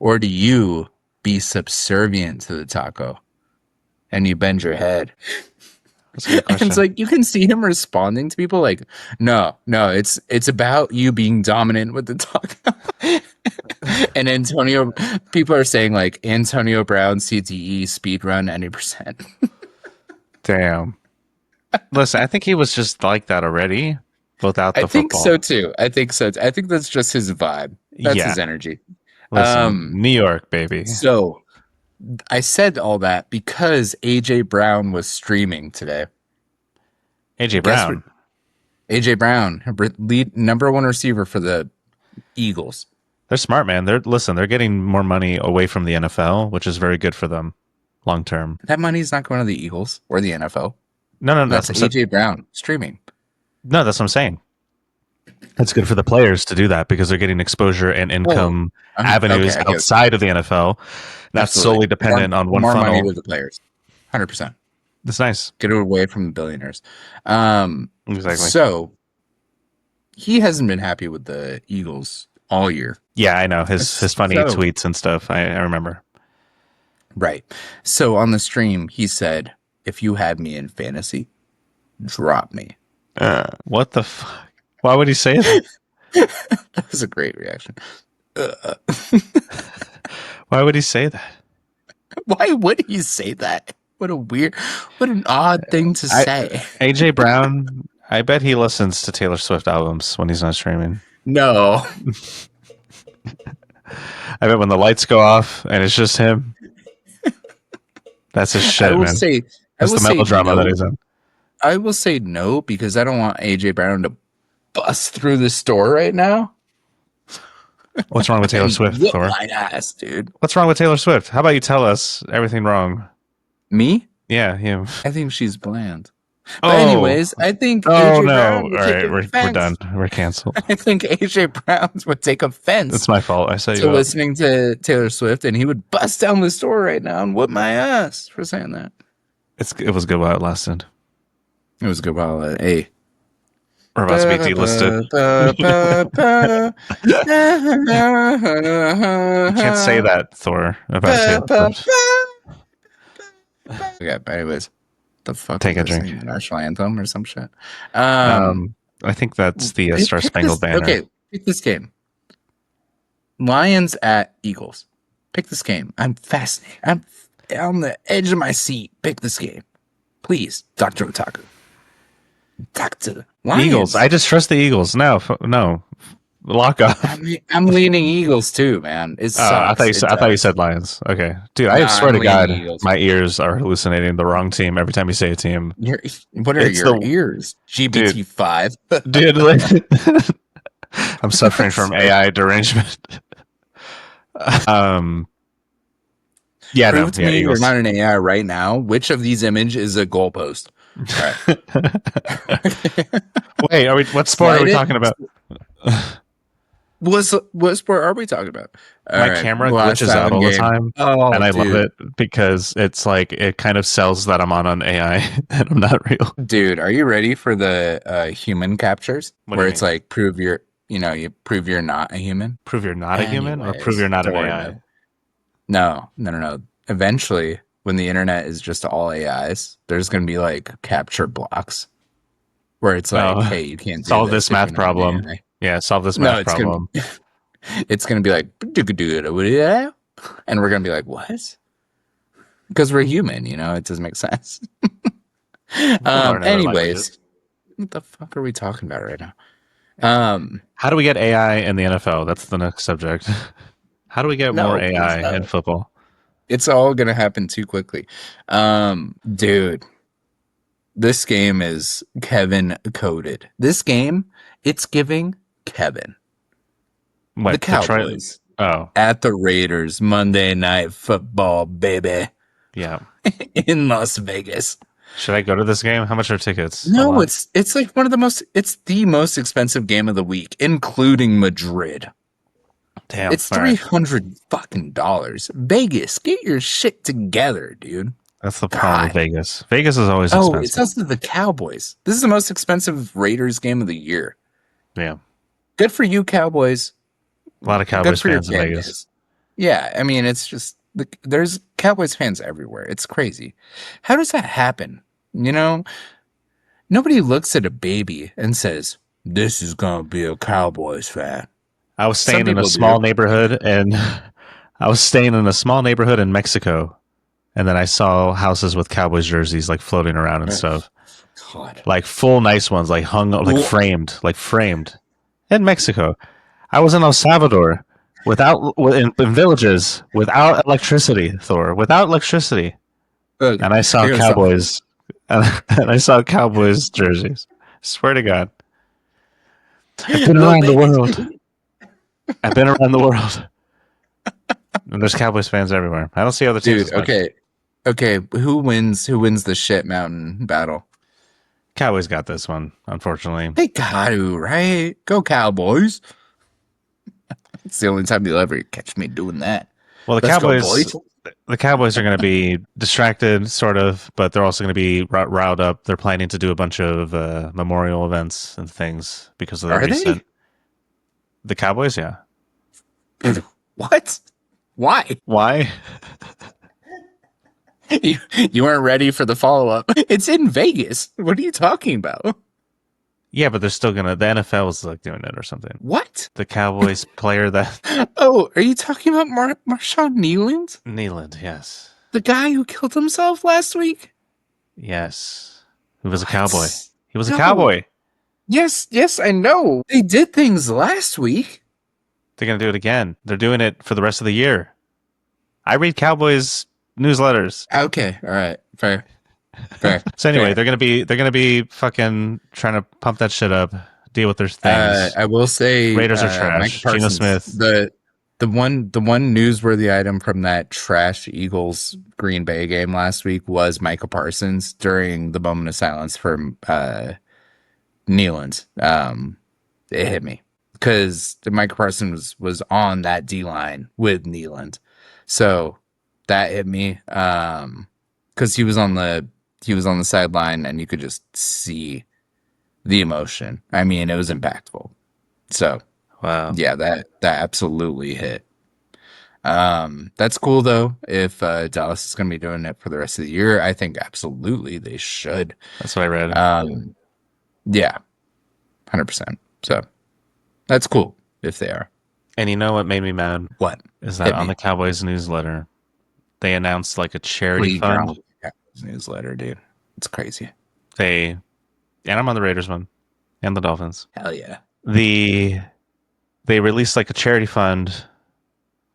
Or do you be subservient to the taco and you bend your head? And it's like you can see him responding to people like, no, it's about you being dominant with the taco. And people are saying like Antonio Brown CTE speed run any %. Damn. Listen, I think he was just like that already without the football. I think so too. I think that's just his vibe. That's his energy. Listen, New York, baby. So I said all that because AJ Brown was streaming today. AJ Brown, lead number one receiver for the Eagles. They're smart, man. They're getting more money away from the NFL, which is very good for them long term. That money's not going to the Eagles or the NFL. No. That's AJ Brown streaming. No, that's what I'm saying. It's good for the players to do that because they're getting exposure and income avenues outside of the NFL. Not solely dependent on one funnel. More money with the players. 100%. That's nice. Get it away from the billionaires. Exactly. So he hasn't been happy with the Eagles all year. Yeah, I know his funny tweets and stuff. I remember. Right. So on the stream, he said, "If you had me in fantasy, drop me." What the fuck? Why would he say that? That was a great reaction. Why would he say that? Why would he say that? What an odd thing to say. AJ Brown, I bet he listens to Taylor Swift albums when he's not streaming. No. I bet when the lights go off and it's just him, that's his shit, man. That's the melodrama that he's in. I will say no, because I don't want AJ Brown to bust through the store right now. What's wrong with Taylor Swift, Thor? My ass, dude. What's wrong with Taylor Swift? How about you tell us everything wrong? Me? Yeah, him. I think she's bland. But anyways, I think AJ Brown would take offense. We're done. We're canceled. I think AJ Brown would take offense. It's my fault. I said to listening to Taylor Swift, and he would bust down the store right now and whip my ass for saying that. It was good while it lasted. It was good while it. We're about to be delisted. You can't say that, Thor, about Taylor Swift. Okay, but anyways, the fuck? Take a drink. National anthem or some shit. I think that's the Star Spangled Banner. Okay, pick this game. Lions at Eagles. Pick this game. I'm fascinated. I'm on the edge of my seat. Pick this game, please, Dr. Otaku. Dr. Lions. Eagles. I just trust the Eagles. No. Lock up. I'm leaning Eagles too, man. It sucks. I thought you said Lions. Okay, dude. I swear to God, my ears are hallucinating the wrong team every time you say a team. What are your ears? GBT5. Dude, I'm suffering from AI derangement. Yeah, Prove to me you're not an AI right now. Which of these images is a goalpost? All right. Wait, what sport are we talking about? What sport are we talking about? My camera glitches out all the time, and I love it because it's like it kind of sells that I'm on an AI and I'm not real. Dude, are you ready for the human captures where it's like prove you're not a human? Prove you're not a human, or prove you're not an AI? No. Eventually, when the internet is just all AIs, there's going to be like capture blocks where it's like, hey, you can't solve this math problem. Yeah, solve this math problem. It's going to be like, and we're going to be like, what? Because we're human, it doesn't make sense. Anyways, what the fuck are we talking about right now? How do we get AI in the NFL? That's the next subject. How do we get more AI in football? It's all going to happen too quickly. Dude, this game is Kevin coded. This game, it's giving Kevin. What, the Cowboys at the Raiders, Monday Night Football, baby. Yeah. In Las Vegas. Should I go to this game? How much are tickets? No, it's like it's the most expensive game of the week, including Madrid. Damn. It's $300 fucking dollars. Vegas, get your shit together, dude. That's the problem with Vegas. Vegas is always expensive. It's also the Cowboys. This is the most expensive Raiders game of the year. Yeah. Good for you, Cowboys. A lot of Cowboys fans in Vegas. Yeah, I mean, it's just there's Cowboys fans everywhere. It's crazy. How does that happen? Nobody looks at a baby and says, "This is gonna be a Cowboys fan." I was staying in a small neighborhood, and in Mexico, and then I saw houses with Cowboys jerseys like floating around and stuff. God. Like full nice ones, like hung, like framed in Mexico. I was in El Salvador in villages without electricity, Thor, without electricity, and I saw Cowboys, and I saw Cowboys jerseys. Swear to God, I've been around the world. I've been around the world. And there's Cowboys fans everywhere. I don't see other teams. Dude, okay. Who wins the shit mountain battle? Cowboys got this one, unfortunately. They got to, right? Go Cowboys. It's the only time you'll ever catch me doing that. Well, Let's go, boys. the Cowboys are going to be distracted, sort of, but they're also going to be riled up. They're planning to do a bunch of memorial events and things because of the recent. The Cowboys, yeah. What? Why? Why? You weren't ready for the follow up. It's in Vegas. What are you talking about? Yeah, but they're still gonna. The NFL is like doing it or something. What? The Cowboys player that. Oh, are you talking about Marshawn Kneeland? Kneeland, yes. The guy who killed himself last week? Yes. He was a cowboy. He was a cowboy. Yes, I know. They did things last week. They're gonna do it again. They're doing it for the rest of the year. I read Cowboys newsletters. Okay, all right, fair. So anyway, they're gonna be fucking trying to pump that shit up, deal with their things. I will say Raiders are trash. Geno Smith. The one newsworthy item from that trash Eagles Green Bay game last week was Micah Parsons during the moment of silence for Kneeland. It hit me because Micah Parsons was on that D line with Kneeland, so that hit me because he was on the sideline and you could just see the emotion. I mean, it was impactful. So, wow, yeah, that absolutely hit. That's cool though. If Dallas is going to be doing it for the rest of the year, I think absolutely they should. That's what I read. Yeah, 100%. So that's cool if they are. And you know what made me mad? What is that on the Cowboys newsletter, they announced like a charity fund. Newsletter, dude, it's crazy. And I'm on the Raiders one and the Dolphins. Hell yeah. They released like a charity fund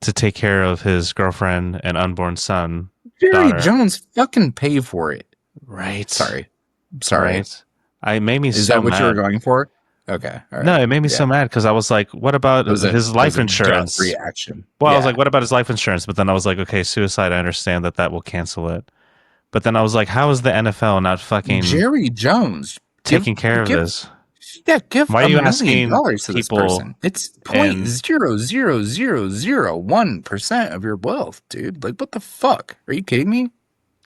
to take care of his girlfriend and unborn son. Jerry Jones fucking pay for it. Right. Sorry. Right. I made me Is so that what mad. you were going for? Okay. All right. No, it made me so mad because I was like, what about his life insurance? Reaction. Well, I was like, what about his life insurance? But then I was like, okay, suicide, I understand that will cancel it. But then I was like, how is the NFL not fucking Jerry Jones taking care of this? Yeah, give Why are you asking $1 to this person? It's 0.00001% of your wealth, dude. Like, what the fuck? Are you kidding me?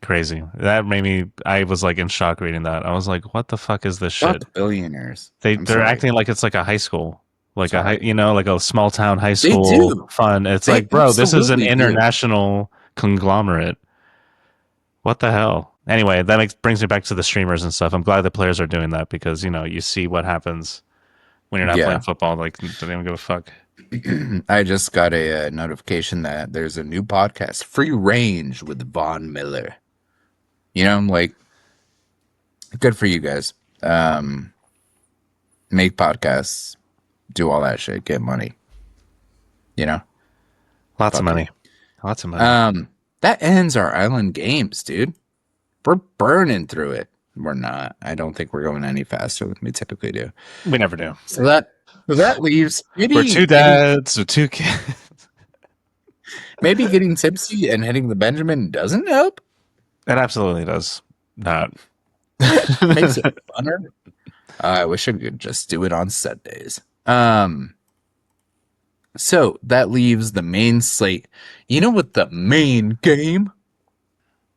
Crazy. That made me. I was like in shock reading that. I was like, what the fuck is this shit? Fuck billionaires. They're acting like it's like a high school. Like like a small town high school fun. It's like, bro, this is an international conglomerate. What the hell? Anyway, that brings me back to the streamers and stuff. I'm glad the players are doing that because, you see what happens when you're not playing football. Like, they don't even give a fuck. I just got a notification that there's a new podcast, Free Range with Von Miller. Like, good for you guys. Make podcasts, do all that shit, get money. Lots of money. Lots of money. That ends our island games, dude. We're burning through it. We're not. I don't think we're going any faster than we typically do. We never do. So that leaves. We're two dads with two kids. Maybe getting tipsy and hitting the Benjamin doesn't help. It absolutely does not. Makes it funner. I wish I could just do it on set days. So that leaves the main slate. You know what the main game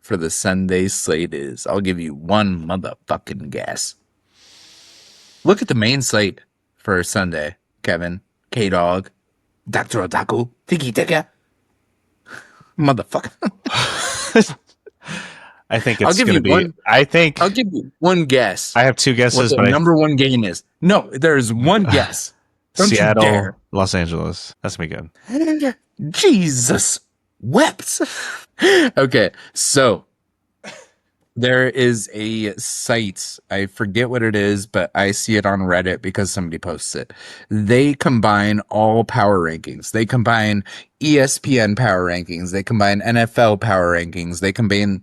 for the Sunday slate is? I'll give you one motherfucking guess. Look at the main slate for Sunday, Kevin, K-Dog, Dr. Otaku, Tiki Tika. Motherfucker. I think it's going to be... I'll give you one guess. I have two guesses. What the number one game is. No, there's one guess. Don't Seattle, you dare. Los Angeles. That's me good. Jesus wept. Okay, so there is a site. I forget what it is, but I see it on Reddit because somebody posts it. They combine all power rankings. They combine ESPN power rankings. They combine NFL power rankings. They combine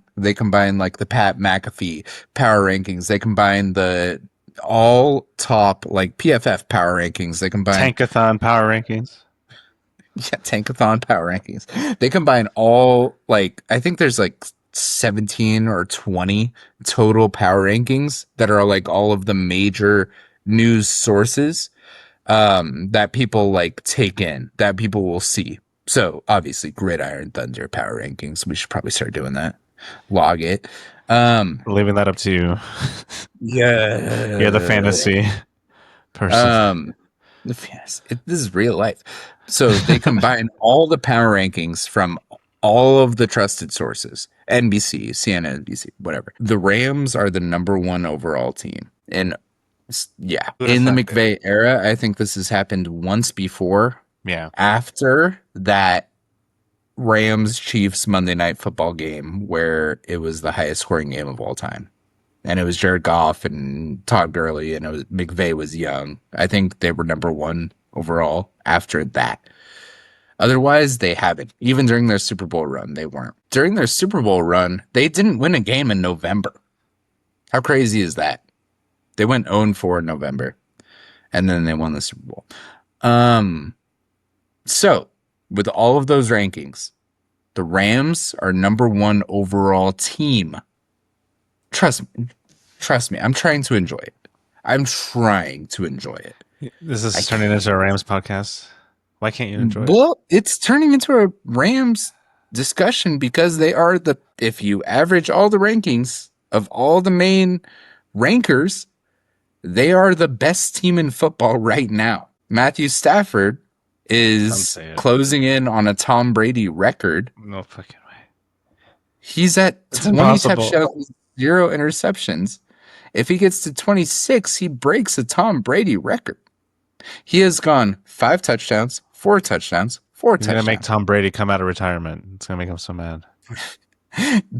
like the Pat McAfee power rankings. They combine the all top like PFF power rankings. They combine Tankathon power rankings. Yeah, Tankathon power rankings. They combine all like I think there's like 17 or 20 total power rankings that are like all of the major news sources that people like take in, that people will see. So obviously Gridiron Thunder power rankings. We should probably start doing that. Log it. Leaving that up to you. Yeah. You're the fantasy person. Yes, this is real life. So they combine all the power rankings from all of the trusted sources, NBC, CNN, NBC, whatever. The Rams are the number one overall team. And yeah, in the McVay era, I think this has happened once before. Yeah. After that Rams Chiefs Monday Night Football game, where it was the highest scoring game of all time. And it was Jared Goff and Todd Gurley, and McVay was young. I think they were number one overall after that. Otherwise, they haven't. Even during their Super Bowl run, they weren't. During their Super Bowl run, they didn't win a game in November. How crazy is that? They went 0-4 in November, and then they won the Super Bowl. So, with all of those rankings, the Rams are number one overall team. Trust me. I'm trying to enjoy it. This is turning into a Rams podcast. Why can't you enjoy it? Well, it's turning into a Rams discussion because they are if you average all the rankings of all the main rankers, they are the best team in football right now. Matthew Stafford is closing in on a Tom Brady record. No fucking way. He's at 20 touchdowns, 0 interceptions. If he gets to 26, he breaks a Tom Brady record. He has gone 5 touchdowns, 4 touchdowns, 4 touchdowns. He's going to make Tom Brady come out of retirement. It's going to make him so mad.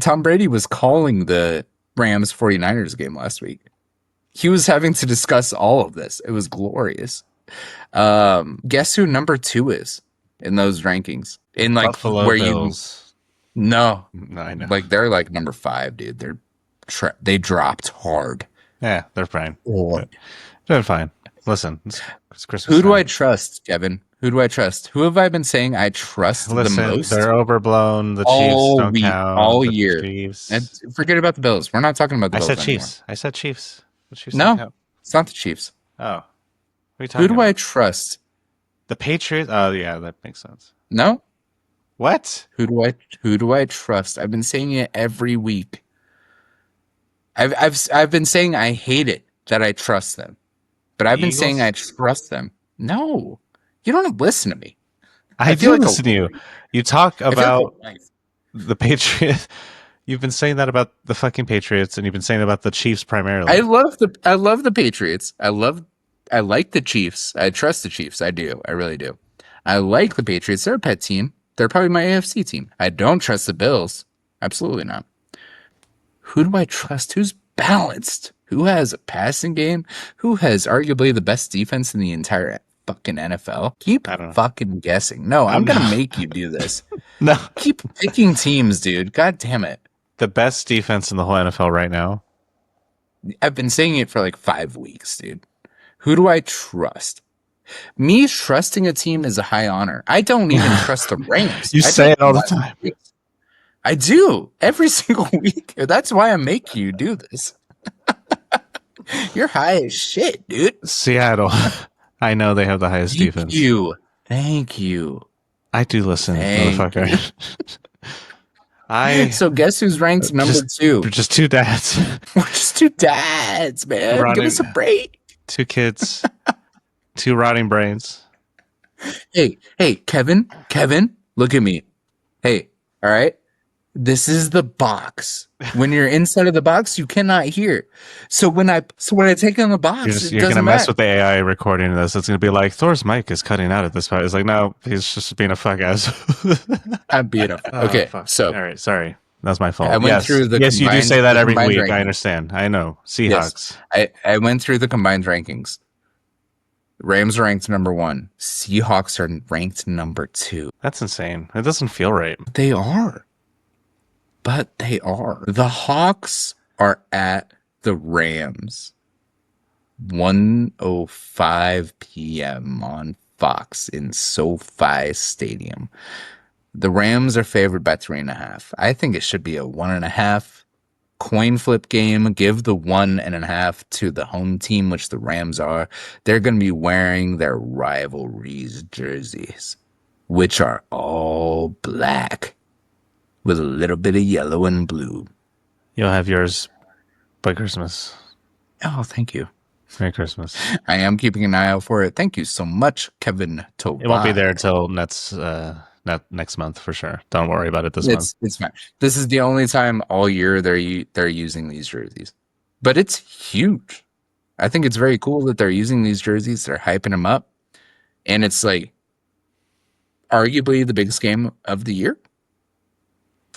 Tom Brady was calling the Rams 49ers game last week. He was having to discuss all of this. It was glorious. Guess who number 2 is in those rankings? In like Buffalo where Bills. No, I know. Like they're like number 5, dude. They dropped hard. Yeah, they're fine. They're fine. Listen, it's Christmas. Who do I trust, Kevin? Who do I trust? Who have I been saying I trust the most? They're overblown. The Chiefs don't count. All year. And forget about the Bills. We're not talking about the Bills anymore. I said Chiefs. The Chiefs no, it's not the Chiefs. Oh. Who do I trust? The Patriots? Oh, yeah, that makes sense. No. What? Who do I trust? I've been saying it every week. I've been saying I hate it that I trust them. But I've been saying I trust them. No. You don't listen to me. I do listen to you. You talk about the Patriots. You've been saying that about the fucking Patriots, and you've been saying about the Chiefs primarily. I love the Patriots. I like the Chiefs. I trust the Chiefs. I do. I really do. I like the Patriots. They're a pet team. They're probably my AFC team. I don't trust the Bills. Absolutely not. Who do I trust? Who's balanced? Who has a passing game? Who has arguably the best defense in the entire fucking NFL? Keep fucking guessing. No, I'm going to make you do this. No. Keep picking teams, dude. God damn it. The best defense in the whole NFL right now? I've been saying it for like 5 weeks, dude. Who do I trust? Me trusting a team is a high honor. I don't even trust the Rams. You say it all the time. I do. Every single week. That's why I'm making you do this. You're high as shit, dude. Seattle. I know they have the highest defense. Thank you. I do listen, motherfucker. So guess who's ranked number 2? We're just 2 dads. We're just 2 dads, man. Give us a break. 2 kids. 2 rotting brains. Hey, Kevin, look at me. Hey, all right. This is the box. When you're inside of the box, you cannot hear. So when I take on the box, you're gonna mess with the AI recording this. It's gonna be like Thor's mic is cutting out at this part. It's like, no, he's just being a fuck ass. I'm being a okay. So all right, sorry, that's my fault. I went through the you do say that every week. Rankings. I understand. I know Seahawks. Yes. I went through the combined rankings. Rams are ranked number 1. Seahawks are ranked number 2. That's insane. It doesn't feel right. They are. But they are. The Hawks are at the Rams. 1:05 p.m. on Fox in SoFi Stadium. The Rams are favored by 3.5. I think it should be a 1.5 coin flip game. Give the 1.5 to the home team, which the Rams are. They're going to be wearing their rivalries jerseys. which are all black with a little bit of yellow and blue. You'll have yours by Christmas. Oh, thank you. Merry Christmas. I am keeping an eye out for it. Thank you so much, Kevin Tobias. It won't be there until next month for sure. Don't worry about it this month. It's fine. This is the only time all year they're using these jerseys, but it's huge. I think it's very cool that they're using these jerseys. They're hyping them up, and it's like arguably the biggest game of the year.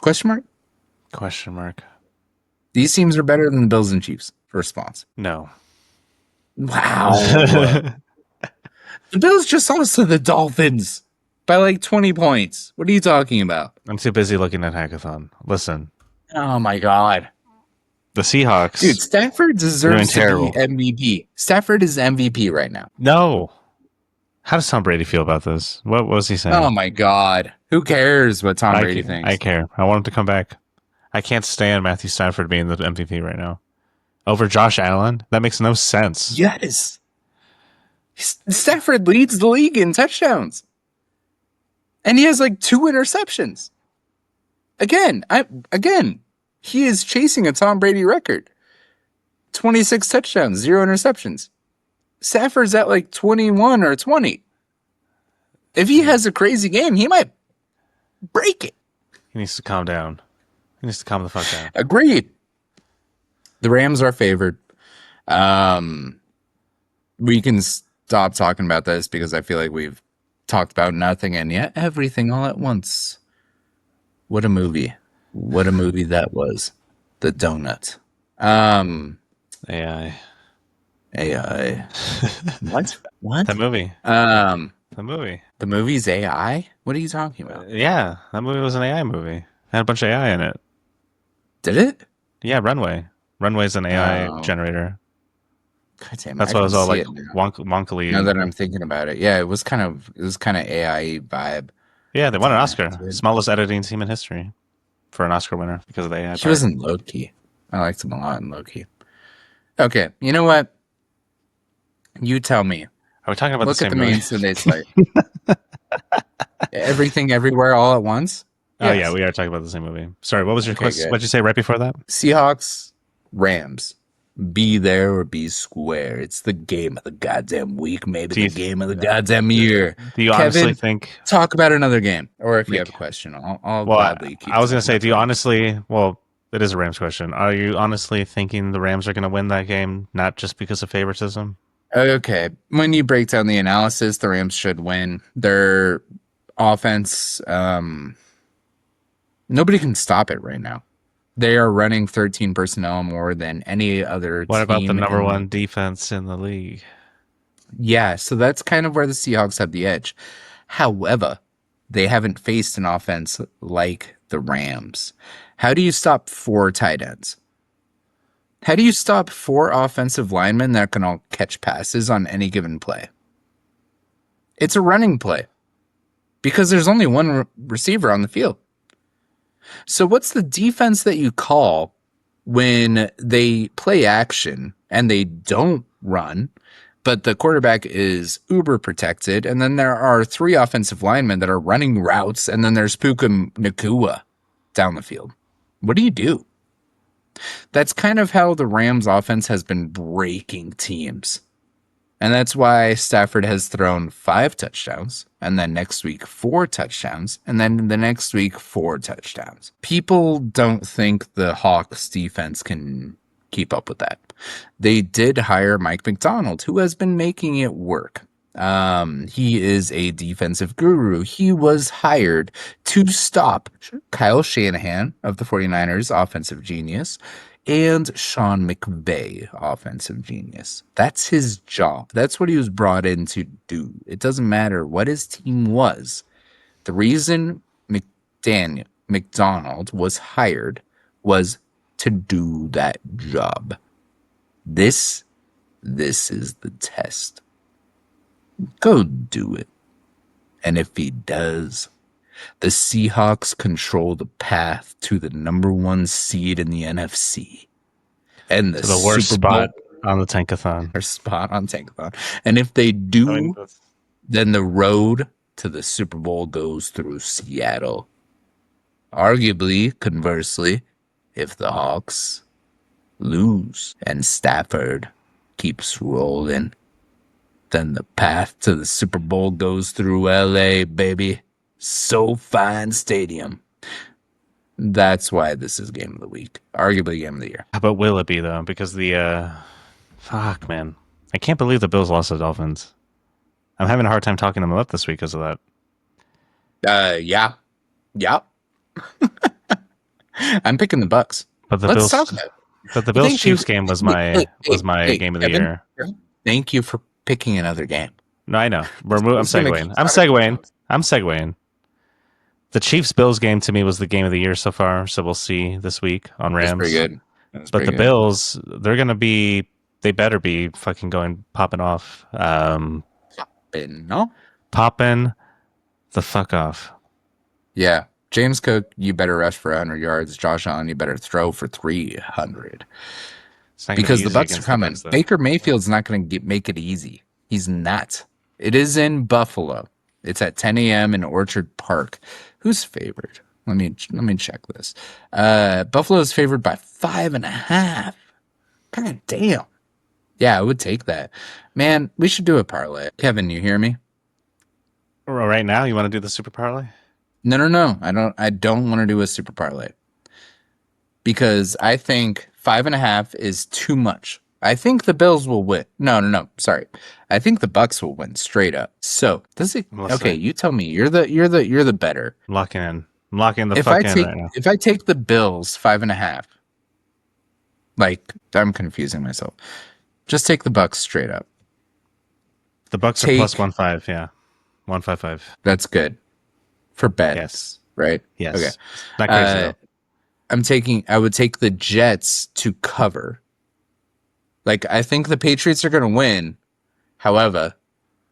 Question mark? Question mark. These teams are better than the Bills and Chiefs. Response. No. Wow. The Bills just lost to the Dolphins by like 20 points. What are you talking about? I'm too busy looking at Hackathon. Listen. Oh my God. The Seahawks. Dude, Stafford deserves to be MVP. Stafford is MVP right now. No. How does Tom Brady feel about this? What was he saying? Oh my God. Who cares what Tom Brady thinks? I care. I want him to come back. I can't stand Matthew Stafford being the MVP right now. Over Josh Allen? That makes no sense. Yes. Stafford leads the league in touchdowns. And he has like 2 interceptions. Again, he is chasing a Tom Brady record. 26 touchdowns, 0 interceptions. Stafford's at like 21 or 20. If he has a crazy game, he might break it. He needs to calm down. He needs to calm the fuck down. Agreed. The Rams are favored. We can stop talking about this because I feel like we've talked about nothing and yet everything all at once. What a movie. What a movie that was. The Donut. AI. What? That movie. The movie. The movie's AI? What are you talking about? Yeah, that movie was an AI movie. It had a bunch of AI in it. Did it? Yeah, Runway. Runway's an AI generator. God damn it. That's why it was all like wonkily. Now that I'm thinking about it, yeah, it was kind of AI vibe. Yeah, they won an Oscar. Smallest editing team in history for an Oscar winner because of the AI. He was in Loki. I liked him a lot in Loki. Okay, you know what? You tell me. Are we talking about the same movie? Look at the main Sunday slate. Everything, everywhere, all at once. Oh yeah, we are talking about the same movie. Sorry, what was your question? What did you say right before that? Seahawks, Rams. Be there or be square. It's the game of the goddamn week, maybe the game of the goddamn year. Do you honestly think? Talk about another game, or if you have a question, I'll gladly keep. I was going to say, do you honestly? Well, it is a Rams question. Are you honestly thinking the Rams are going to win that game, not just because of favoritism? Okay, when you break down the analysis, the Rams should win. Their offense, nobody can stop it right now. They are running 13 personnel more than any other team. What about the number one defense in the league? Yeah, so that's kind of where the Seahawks have the edge. However, they haven't faced an offense like the Rams. How do you stop 4 tight ends? How do you stop 4 offensive linemen that can all catch passes on any given play? It's a running play because there's only one receiver on the field. So what's the defense that you call when they play action and they don't run, but the quarterback is uber protected, and then there are 3 offensive linemen that are running routes, and then there's Puka Nacua down the field? What do you do? That's kind of how the Rams offense has been breaking teams. And that's why Stafford has thrown 5 touchdowns, and then next week 4 touchdowns, and then the next week 4 touchdowns. People don't think the Hawks defense can keep up with that. They did hire Mike McDonald, who has been making it work. He is a defensive guru. He was hired to stop Kyle Shanahan of the 49ers, offensive genius, and Sean McVay, offensive genius. That's his job. That's what he was brought in to do. It doesn't matter what his team was. The reason McDonald was hired was to do that job. This is the test. Go do it. And if he does, the Seahawks control the path to the number 1 seed in the NFC. And the worst spot on the Tankathon. Or spot on Tankathon. And if they do, then the road to the Super Bowl goes through Seattle. Arguably, conversely, if the Hawks lose and Stafford keeps rolling, then the path to the Super Bowl goes through LA, baby. SoFi Stadium. That's why this is game of the week. Arguably game of the year. But will it be, though? Because fuck, man. I can't believe the Bills lost to the Dolphins. I'm having a hard time talking them up this week because of that. Yeah. I'm picking the Bucs. But the Bills Chiefs game was my game of the year. Thank you for picking another game. No, I know. I'm segueing. The Chiefs Bills game to me was the game of the year so far. So we'll see this week on Rams. That's pretty good. But the Bills, they better be fucking popping off. Popping the fuck off. Yeah. James Cook, you better rush for 100 yards. Josh Allen, you better throw for 300. Because the Bucs are coming. Baker Mayfield's not going to make it easy. He's not. It is in Buffalo. It's at 10 a.m. in Orchard Park. Who's favored? Let me check this. Buffalo is favored by 5.5. God damn. Yeah, I would take that. Man, we should do a parlay. Kevin, you hear me? Right now, you want to do the super parlay? No. I don't want to do a super parlay. Because I think 5.5 is too much. I think the Bills will win. No. Sorry. I think the Bucs will win straight up. So does it? Okay, you tell me. You're the better. I'm locking in the fuck in right now. If I take the Bills 5.5, like I'm confusing myself. Just take the Bucs straight up. The Bucs are plus 1.5. Yeah, 155. That's good for bets. Yes. Right. Yes. Okay. Not crazy though. I would take the Jets to cover. Like, I think the Patriots are going to win. However,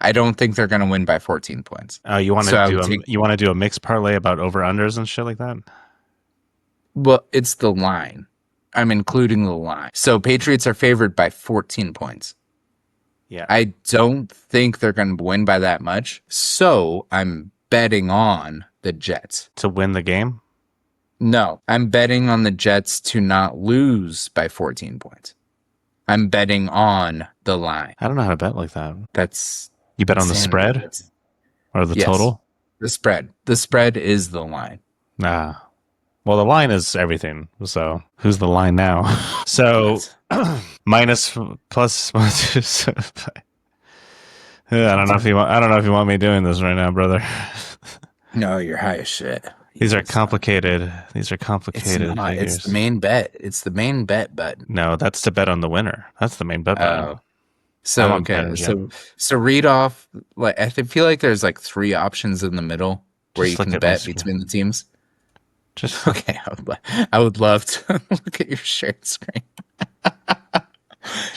I don't think they're going to win by 14 points. You want to do a mixed parlay about over-unders and shit like that? Well, it's the line. I'm including the line. So Patriots are favored by 14 points. Yeah. I don't think they're going to win by that much. So I'm betting on the Jets. To win the game? No, I'm betting on the Jets to not lose by 14 points. I'm betting on the line. I don't know how to bet like that. You bet on the spread? Or the total? The spread. The spread is the line. Nah. Well, the line is everything. So who's the line now? So minus plus 1, 2, 7, 5. I don't know if you want me doing this right now, brother. No, you're high as shit. These are complicated. It's not. It's the main bet. It's the main bet button. No, that's to bet on the winner. That's the main bet button. So okay. So read off. Like I feel like there's like 3 options in the middle where you can bet between the teams. Just okay. I would love to look at your shared screen.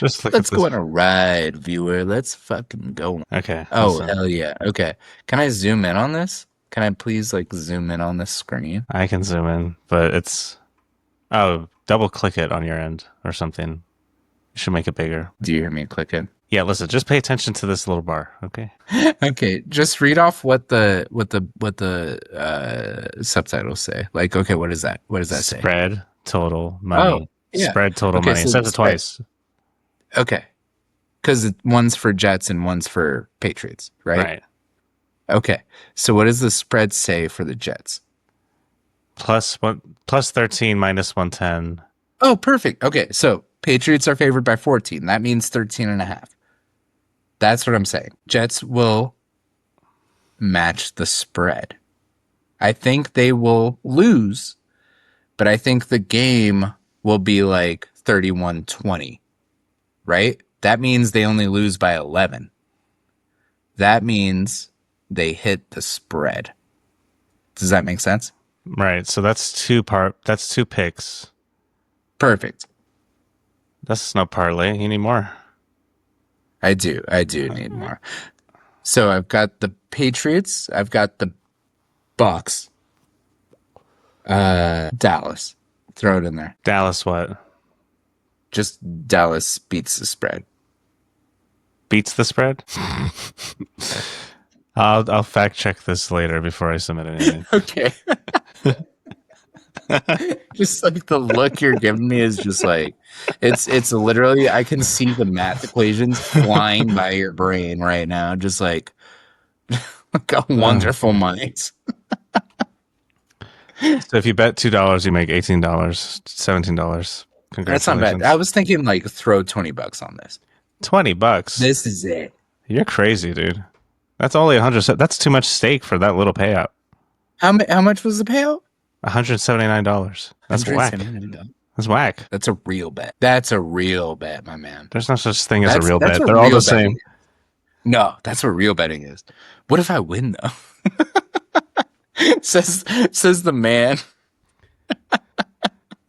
Let's go on a ride, viewer. Let's fucking go. Okay. Oh hell yeah. Okay. Can I zoom in on this? Can I please zoom in on this screen? I can zoom in, but double click it on your end or something. You should make it bigger. Do you hear me click it? Yeah, listen, just pay attention to this little bar, okay? Okay, just read off what the subtitles say. Like, okay, what is that? What does that say? Spread, total, money. Oh, yeah. Spread, total, money. It says it twice. Okay. Because one's for Jets and one's for Patriots, right? Right. Okay. So what does the spread say for the Jets? Plus 13, minus 110. Oh, perfect. Okay. So Patriots are favored by 14. That means 13.5. That's what I'm saying. Jets will match the spread. I think they will lose, but I think the game will be like 31-20, right? That means they only lose by 11. That means they hit the spread. Does that make sense? Right. So that's two picks. Perfect. That's no parlay. You need more. I do need more. So I've got the Patriots. I've got the Bucs. Dallas. Throw it in there. Dallas what? Just Dallas beats the spread. Beats the spread? I'll fact check this later before I submit anything. Okay. Just like the look you're giving me is just like it's literally I can see the math equations flying by your brain right now, just like a wonderful mind. So if you bet $2, you make $18, $17. Congratulations. That's not bad. I was thinking like throw $20 on this. $20. This is it. You're crazy, dude. That's only 100. That's too much stake for that little payout. How much was the payout? $179. That's whack. That's whack. That's a real bet. That's a real bet, my man. There's no such thing as a real bet. They're all the same. No, that's what real betting is. What if I win though? says the man.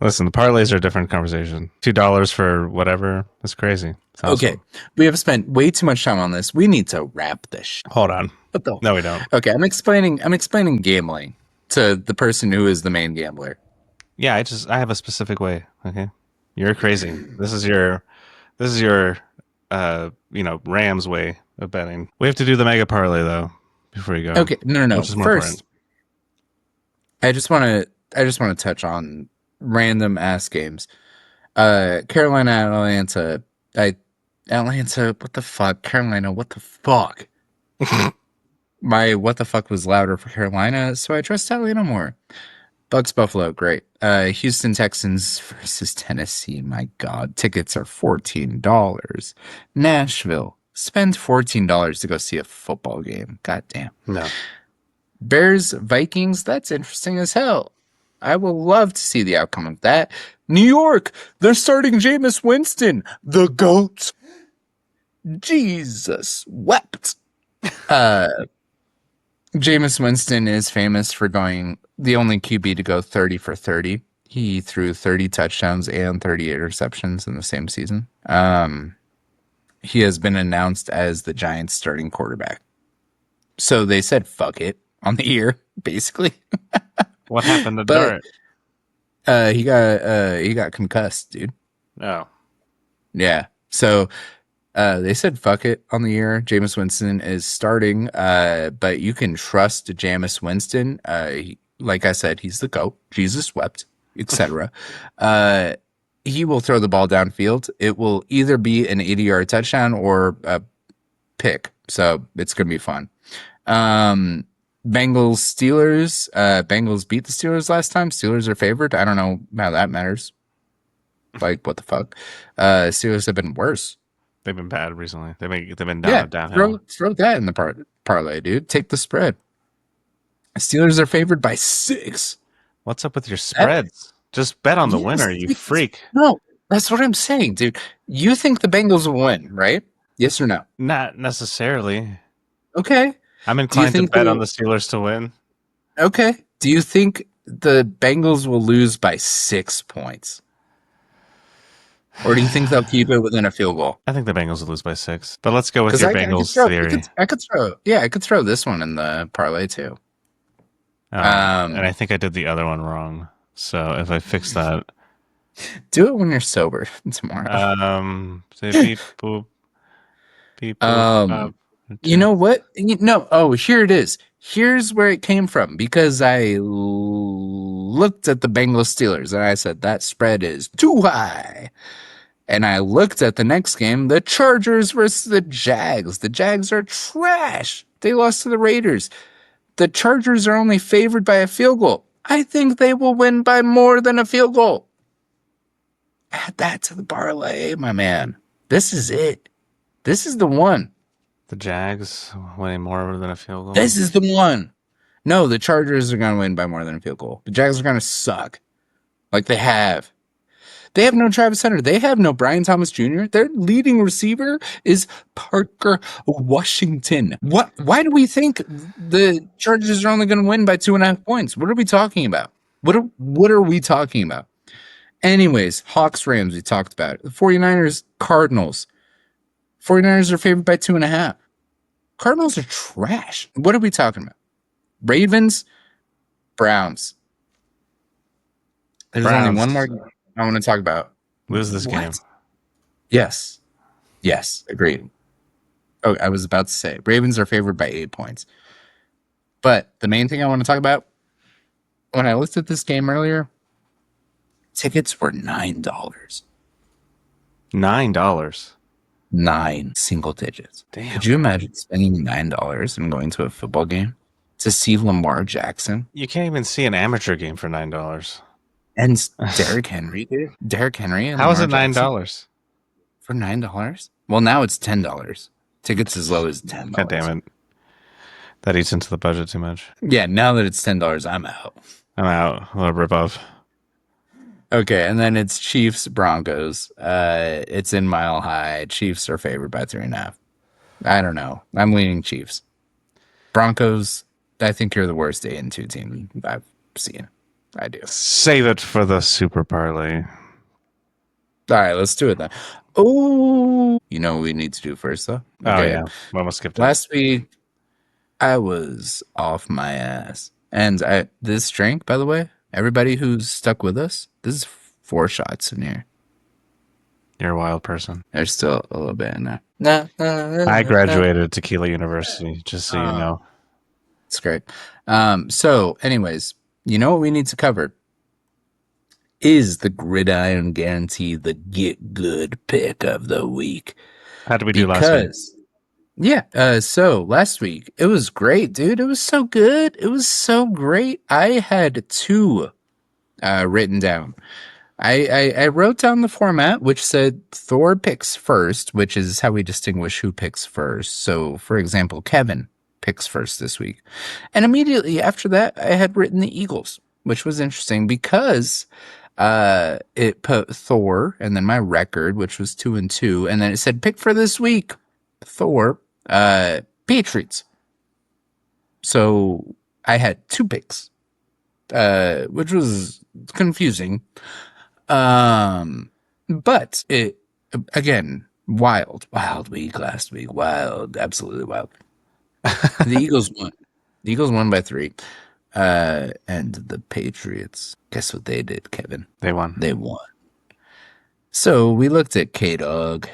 Listen, the parlays are a different conversation. $2 for whatever. That's crazy. Okay. We have spent way too much time on this. We need to wrap this. Hold on. No, we don't. Okay, I'm explaining gambling to the person who is the main gambler. Yeah, I have a specific way. Okay. You're crazy. This is your Rams way of betting. We have to do the mega parlay though before you go. Okay. No. First, I just want to touch on random ass games. Carolina, Atlanta. Atlanta, what the fuck? Carolina, what the fuck? My what the fuck was louder for Carolina, so I trust Atlanta more. Bucs, Buffalo, great. Houston Texans versus Tennessee. My God, tickets are $14. Nashville, spend $14 to go see a football game. God damn. No. Bears, Vikings, that's interesting as hell. I will love to see the outcome of that. New York, they're starting Jameis Winston, the GOAT. Jesus wept. Jameis Winston is famous for going the only QB to go 30 for 30. He threw 30 touchdowns and 38 interceptions in the same season. He has been announced as the Giants' starting quarterback. So they said, fuck it on the ear, basically. What happened to Dart? He got concussed, dude. Oh. Yeah. So they said fuck it on the year. Jameis Winston is starting, but you can trust Jameis Winston. Like I said, he's the GOAT. Jesus wept, etc. He will throw the ball downfield. It will either be an 80-yard touchdown or a pick. So it's going to be fun. Bengals, Steelers. Bengals beat the Steelers last time. Steelers are favored. I don't know how that matters. Like, what the fuck? Steelers have been worse. They've been bad recently. They've been downhill. Throw that in the parlay, dude. Take the spread. Steelers are favored by 6. What's up with your spreads? Just bet on the winner, you freak. No, that's what I'm saying, dude. You think the Bengals will win, right? Yes or no? Not necessarily. Okay. I'm inclined to bet on the Steelers to win. Okay. Do you think the Bengals will lose by 6 points? Or do you think they'll keep it within a field goal? I think the Bengals will lose by 6. But let's go with your Bengals theory. I could throw this one in the parlay too. And I think I did the other one wrong. So if I fix that, do it when you're sober tomorrow. Say beep boop. Beep boop. You know what? Here it is. Here's where it came from, because I looked at the Bengals Steelers and I said that spread is too high. And I looked at the next game, the Chargers versus the Jags. The Jags are trash. They lost to the Raiders. The Chargers are only favored by a field goal. I think they will win by more than a field goal. Add that to the parlay, my man. This is it. This is the one. The Jags winning more than a field goal? This is the one. No, the Chargers are going to win by more than a field goal. The Jags are going to suck. Like they have. They have no Travis Hunter. They have no Brian Thomas Jr. Their leading receiver is Parker Washington. Why do we think the Chargers are only going to win by 2.5 points? What are we talking about? What are we talking about? Anyways, Hawks, Rams, we talked about it. The 49ers, Cardinals. 49ers are favored by 2.5. Cardinals are trash. What are we talking about? Ravens, Browns. There's only one more I want to talk about. Lose this game. Yes. Agreed. Oh, I was about to say Ravens are favored by 8 points. But the main thing I want to talk about, when I looked at this game earlier, tickets were $9. $9. 9 single digits. Damn. Could you imagine spending $9 and going to a football game to see Lamar Jackson? You can't even see an amateur game for $9. And Derrick Henry, dude. Derrick Henry and How is Lamar it $9? Jackson for $9? Well, now it's $10. Tickets as low as $10. God damn it. That eats into the budget too much. Yeah, now that it's $10, I'm out. I'm out. A little rip off. Okay, and then it's Chiefs Broncos. It's in Mile High. Chiefs are favored by 3.5. I don't know. I'm leaning Chiefs. Broncos, I think you're the worst 8-2 team I've seen. I do. Save it for the Super Parlay. All right, let's do it then. Oh, you know what we need to do first, though? Okay. Oh, yeah. We almost skipped it. Last week, I was off my ass. And this drink, by the way, everybody who's stuck with us, this is 4 shots in here. You're a wild person. There's still a little bit in there. I graduated Tequila University, just so you know. It's great. So, anyways, you know what we need to cover is the Gridiron Guarantee, the get good pick of the week. How did we do last week? Yeah, so last week, it was great, dude. It was so good. It was so great. I had 2 written down. I wrote down the format, which said Thor picks first, which is how we distinguish who picks first. So, for example, Kevin picks first this week. And immediately after that, I had written the Eagles, which was interesting because it put Thor and then my record, which was 2-2. And then it said pick for this week, Thor, Patriots. So I had 2 picks, which was confusing. But it, again, wild week last week. Wild, absolutely wild. The Eagles won. The Eagles won by 3. And the Patriots, guess what they did, Kevin? They won. They won. So we looked at K-Dog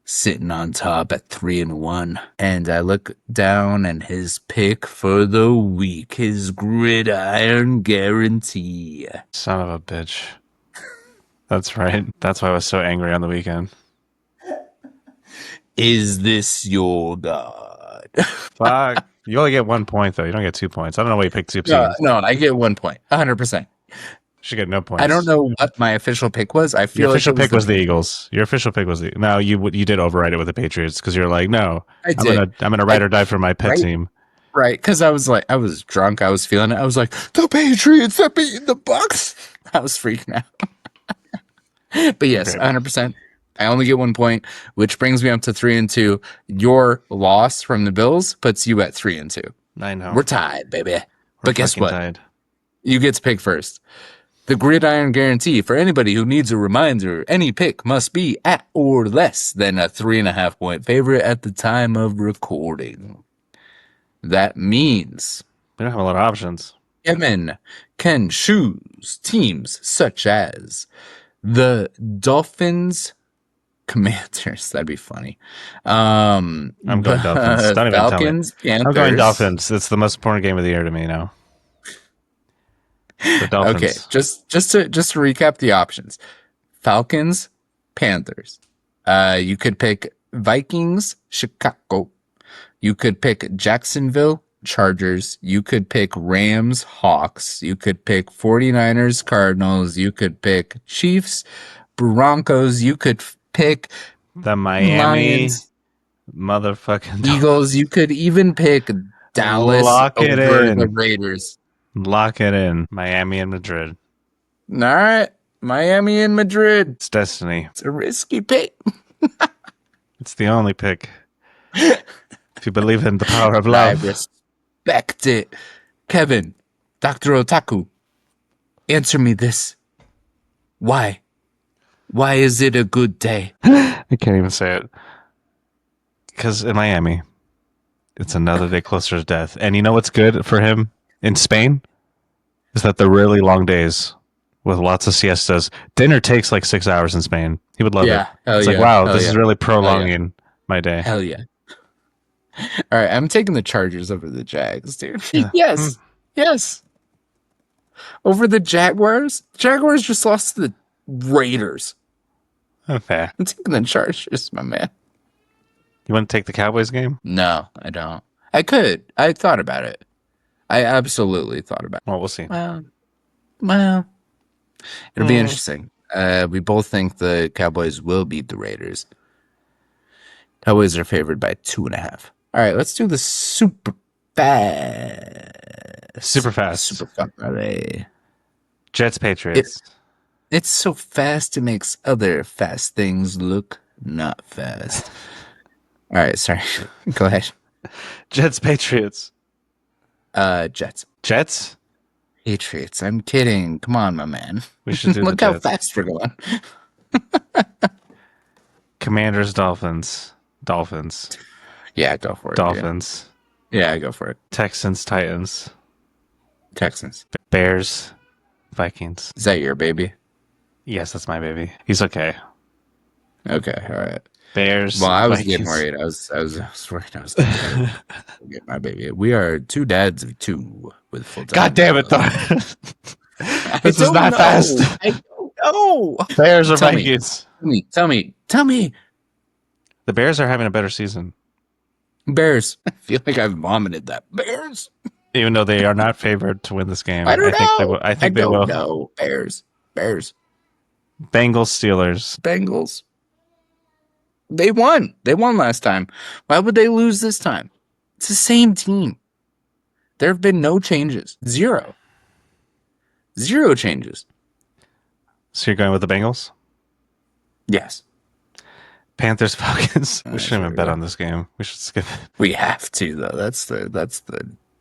sitting on top at 3-1. And I look down and his pick for the week, his Gridiron Guarantee. Son of a bitch. That's right. That's why I was so angry on the weekend. Is this your God? Fuck. You only get 1 point, though. You don't get 2 points. I don't know why you picked tipsy. No, I get 1 point. 100%. You should get no points. I don't know what my official pick was. I feel your official pick was the Eagles. Your official pick was the. No, you did override it with the Patriots because you're like, no, I'm gonna ride or die for my pet team. Right, because I was drunk. I was feeling it. I was like, the Patriots are beating the Bucs. I was freaking out. But yes, 100%. I only get 1 point, which brings me up to 3-2. Your loss from the Bills puts you at 3-2. I know. We're tied, baby. But guess what? Tied. You get to pick first. The Gridiron Guarantee, for anybody who needs a reminder, any pick must be at or less than a 3.5 point favorite at the time of recording. That means we don't have a lot of options. Kevin can choose teams such as the Dolphins, Commanders. That'd be funny. I'm going Dolphins. Don't even Falcons, tell me. Panthers. I'm going Dolphins. It's the most important game of the year to me now. The Dolphins. Okay, just to recap the options: Falcons, Panthers. You could pick Vikings, Chicago. You could pick Jacksonville, Chargers. You could pick Rams, Hawks. You could pick 49ers, Cardinals. You could pick Chiefs, Broncos. You could pick the Miami Lions, motherfucking Eagles. You could even pick Dallas over the Raiders. Lock it in. Miami and Madrid. All right. Miami and Madrid. It's destiny. It's a risky pick. It's the only pick. If you believe in the power of love. I respect it. Kevin, Dr. Otaku, answer me this. Why? Why is it a good day? I can't even say it. Because in Miami, it's another day closer to death. And you know what's good for him in Spain? Is that the really long days with lots of siestas. Dinner takes like 6 hours in Spain. He would love it. It's like, wow, this is really prolonging my day. Hell yeah. All right, I'm taking the Chargers over the Jags, dude. Yeah. Yes. Yes. Over the Jaguars. Jaguars just lost to the Raiders. Okay. I'm taking the Chargers, my man. You want to take the Cowboys game? No, I don't. I could. I thought about it. I absolutely thought about it. Well, we'll see. Well, it'll be interesting. We both think the Cowboys will beat the Raiders. Cowboys are favored by 2.5. All right, let's do the super fast. Super fast. Super fast parlay. Jets Patriots. It's so fast it makes other fast things look not fast. All right, sorry. Go ahead. Jets Patriots. Jets. Jets? Patriots. I'm kidding. Come on, my man. We should do look the how Jets. fast we're going. Commanders Dolphins. Yeah, go for it. Dolphins. Yeah, go for it. Texans Titans. Texans. Bears Vikings. Is that your baby? Yes, that's my baby. He's okay. Okay, all right. Bears. Well, I was Vikings. getting worried. I was worried. I was gonna get my baby. We are two dads of two with full time. God damn it, Thor. This is not fast. I don't know. Bears or Vikings? Tell me. The Bears are having a better season. Bears. I feel like I've vomited that. Bears. Even though they are not favored to win this game. I don't know. I think they will. No, Bears. Bengals Steelers. Bengals. They won. They won last time. Why would they lose this time? It's the same team. There have been no changes. Zero changes. So you're going with the Bengals? Yes. Panthers Falcons. We shouldn't even bet on this game. We should skip it. We have to though.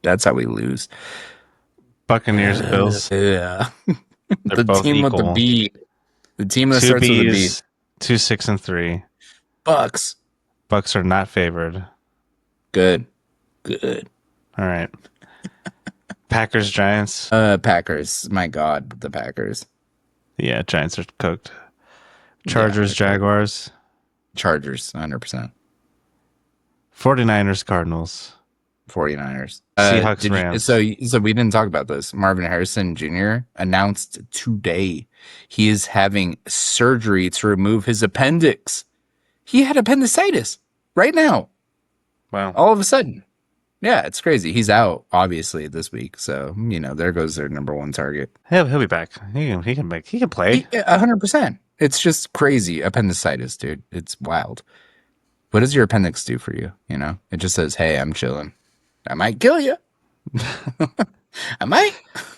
That's how we lose. Buccaneers Bills. Yeah. They're both team equal. with the B. The team that Two starts with a B. Bs, 2-6-3. Bucs. Bucs are not favored. Good. All right. Packers Giants. Packers. My God, the Packers. Yeah, Giants are cooked. Chargers Jaguars. Chargers, 100%. 49ers Cardinals. 49ers. Seahawks Rams. So we didn't talk about this. Marvin Harrison Jr. announced today he is having surgery to remove his appendix. He had appendicitis right now. Wow. All of a sudden. Yeah, it's crazy. He's out, obviously, this week. So, there goes their number one target. He'll be back. He can play. 100%. It's just crazy. Appendicitis, dude. It's wild. What does your appendix do for you? It just says, hey, I'm chilling. I might kill you. I might.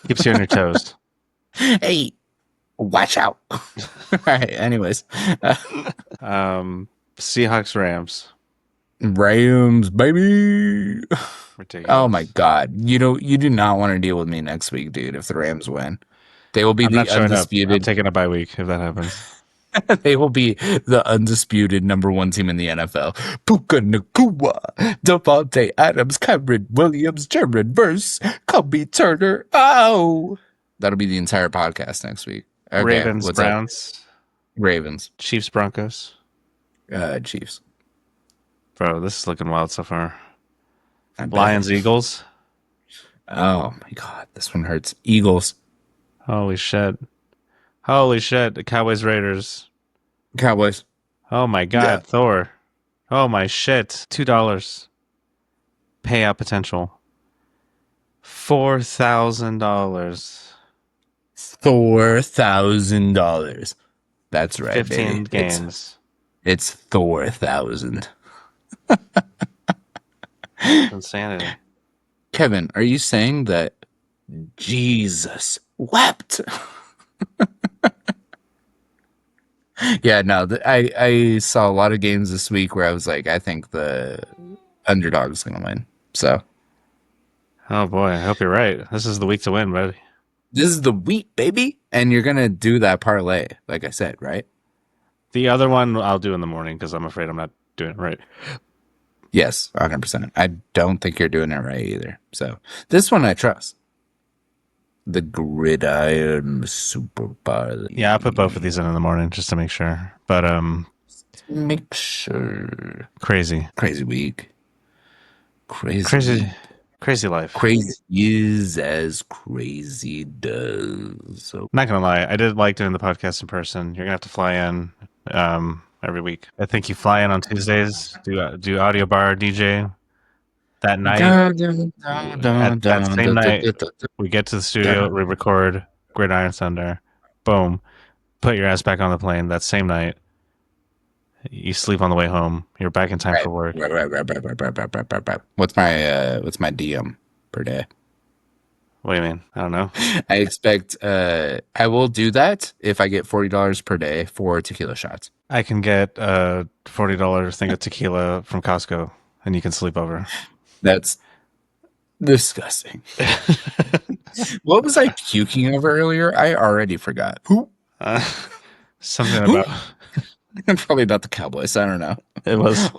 Keeps you on your toes. Hey, watch out. All right. Anyways. Seahawks Rams. Rams, baby. Ridiculous. Oh my God. You do not want to deal with me next week, dude, if the Rams win. They will be I'm the not showing undisputed. up. I'm taking a bye week if that happens. They will be the undisputed number one team in the NFL. Puka Nakua, Devontae Adams, Cameron Williams, Jared Verse, Kobe Turner. Oh, that'll be the entire podcast next week. Okay, Ravens Browns. Ravens. Chiefs Broncos. Chiefs. Bro, this is looking wild so far. Lions Eagles. Oh my God, this one hurts. Eagles. Holy shit. The Cowboys Raiders. Cowboys. Oh my God, Yeah. Thor. Oh my shit. $2. Payout potential. $4,000. $4,000. That's right. 15 baby. games. It's $4,000. Insanity. Kevin, are you saying that Jesus wept? Yeah, no, I saw a lot of games this week where I was like, I think the underdog's going to win. So. Oh boy, I hope you're right. This is the week to win, buddy. This is the week, baby. And you're going to do that parlay, like I said, right? The other one I'll do in the morning because I'm afraid I'm not doing it right. Yes, 100%. I don't think you're doing it right either. So this one I trust. The Gridiron Super Parlay. Yeah, I'll put both of these in the morning just to make sure. But Make sure. crazy Week. Crazy life. Crazy is as crazy does. So Not gonna lie, I did like doing the podcast in person. You're gonna have to fly in every week. I think you fly in on Tuesdays, do audio bar DJ that night. At that same night, we get to the studio, we record Gridiron Thunder. Boom. Put your ass back on the plane that same night. You sleep on the way home. You're back in time for work. Right. What's my DM per day? What do you mean? I don't know. I expect I will do that if I get $40 per day for tequila shots. I can get a $40 thing of tequila from Costco, and you can sleep over. That's disgusting. What was I puking over earlier? I already forgot. Who? Something about... Probably not the Cowboys. I don't know. It was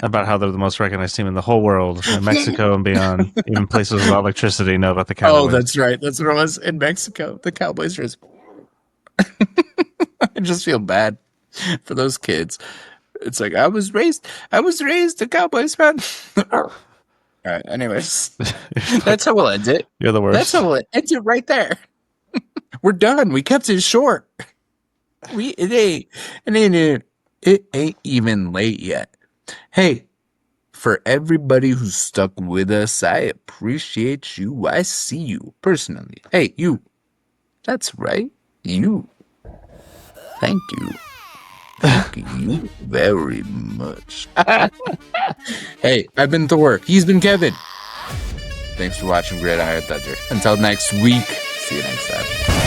about how they're the most recognized team in the whole world, in Mexico and beyond. Even places without electricity know about the Cowboys. Oh, that's right. That's what it was in Mexico. The Cowboys are. I just feel bad for those kids. It's like I was raised a Cowboys fan. All right. Anyways, that's how we'll end it. You're the worst. That's how we'll end it right there. We're done. We kept it short. It ain't even late yet. Hey, for everybody who's stuck with us, I appreciate you. I see you personally. Hey, you. That's right. You. Thank you. Thank you very much. Hey, I've been Thor. He's been Kevin. Thanks for watching Gridiron Thunder. Until next week. See you next time.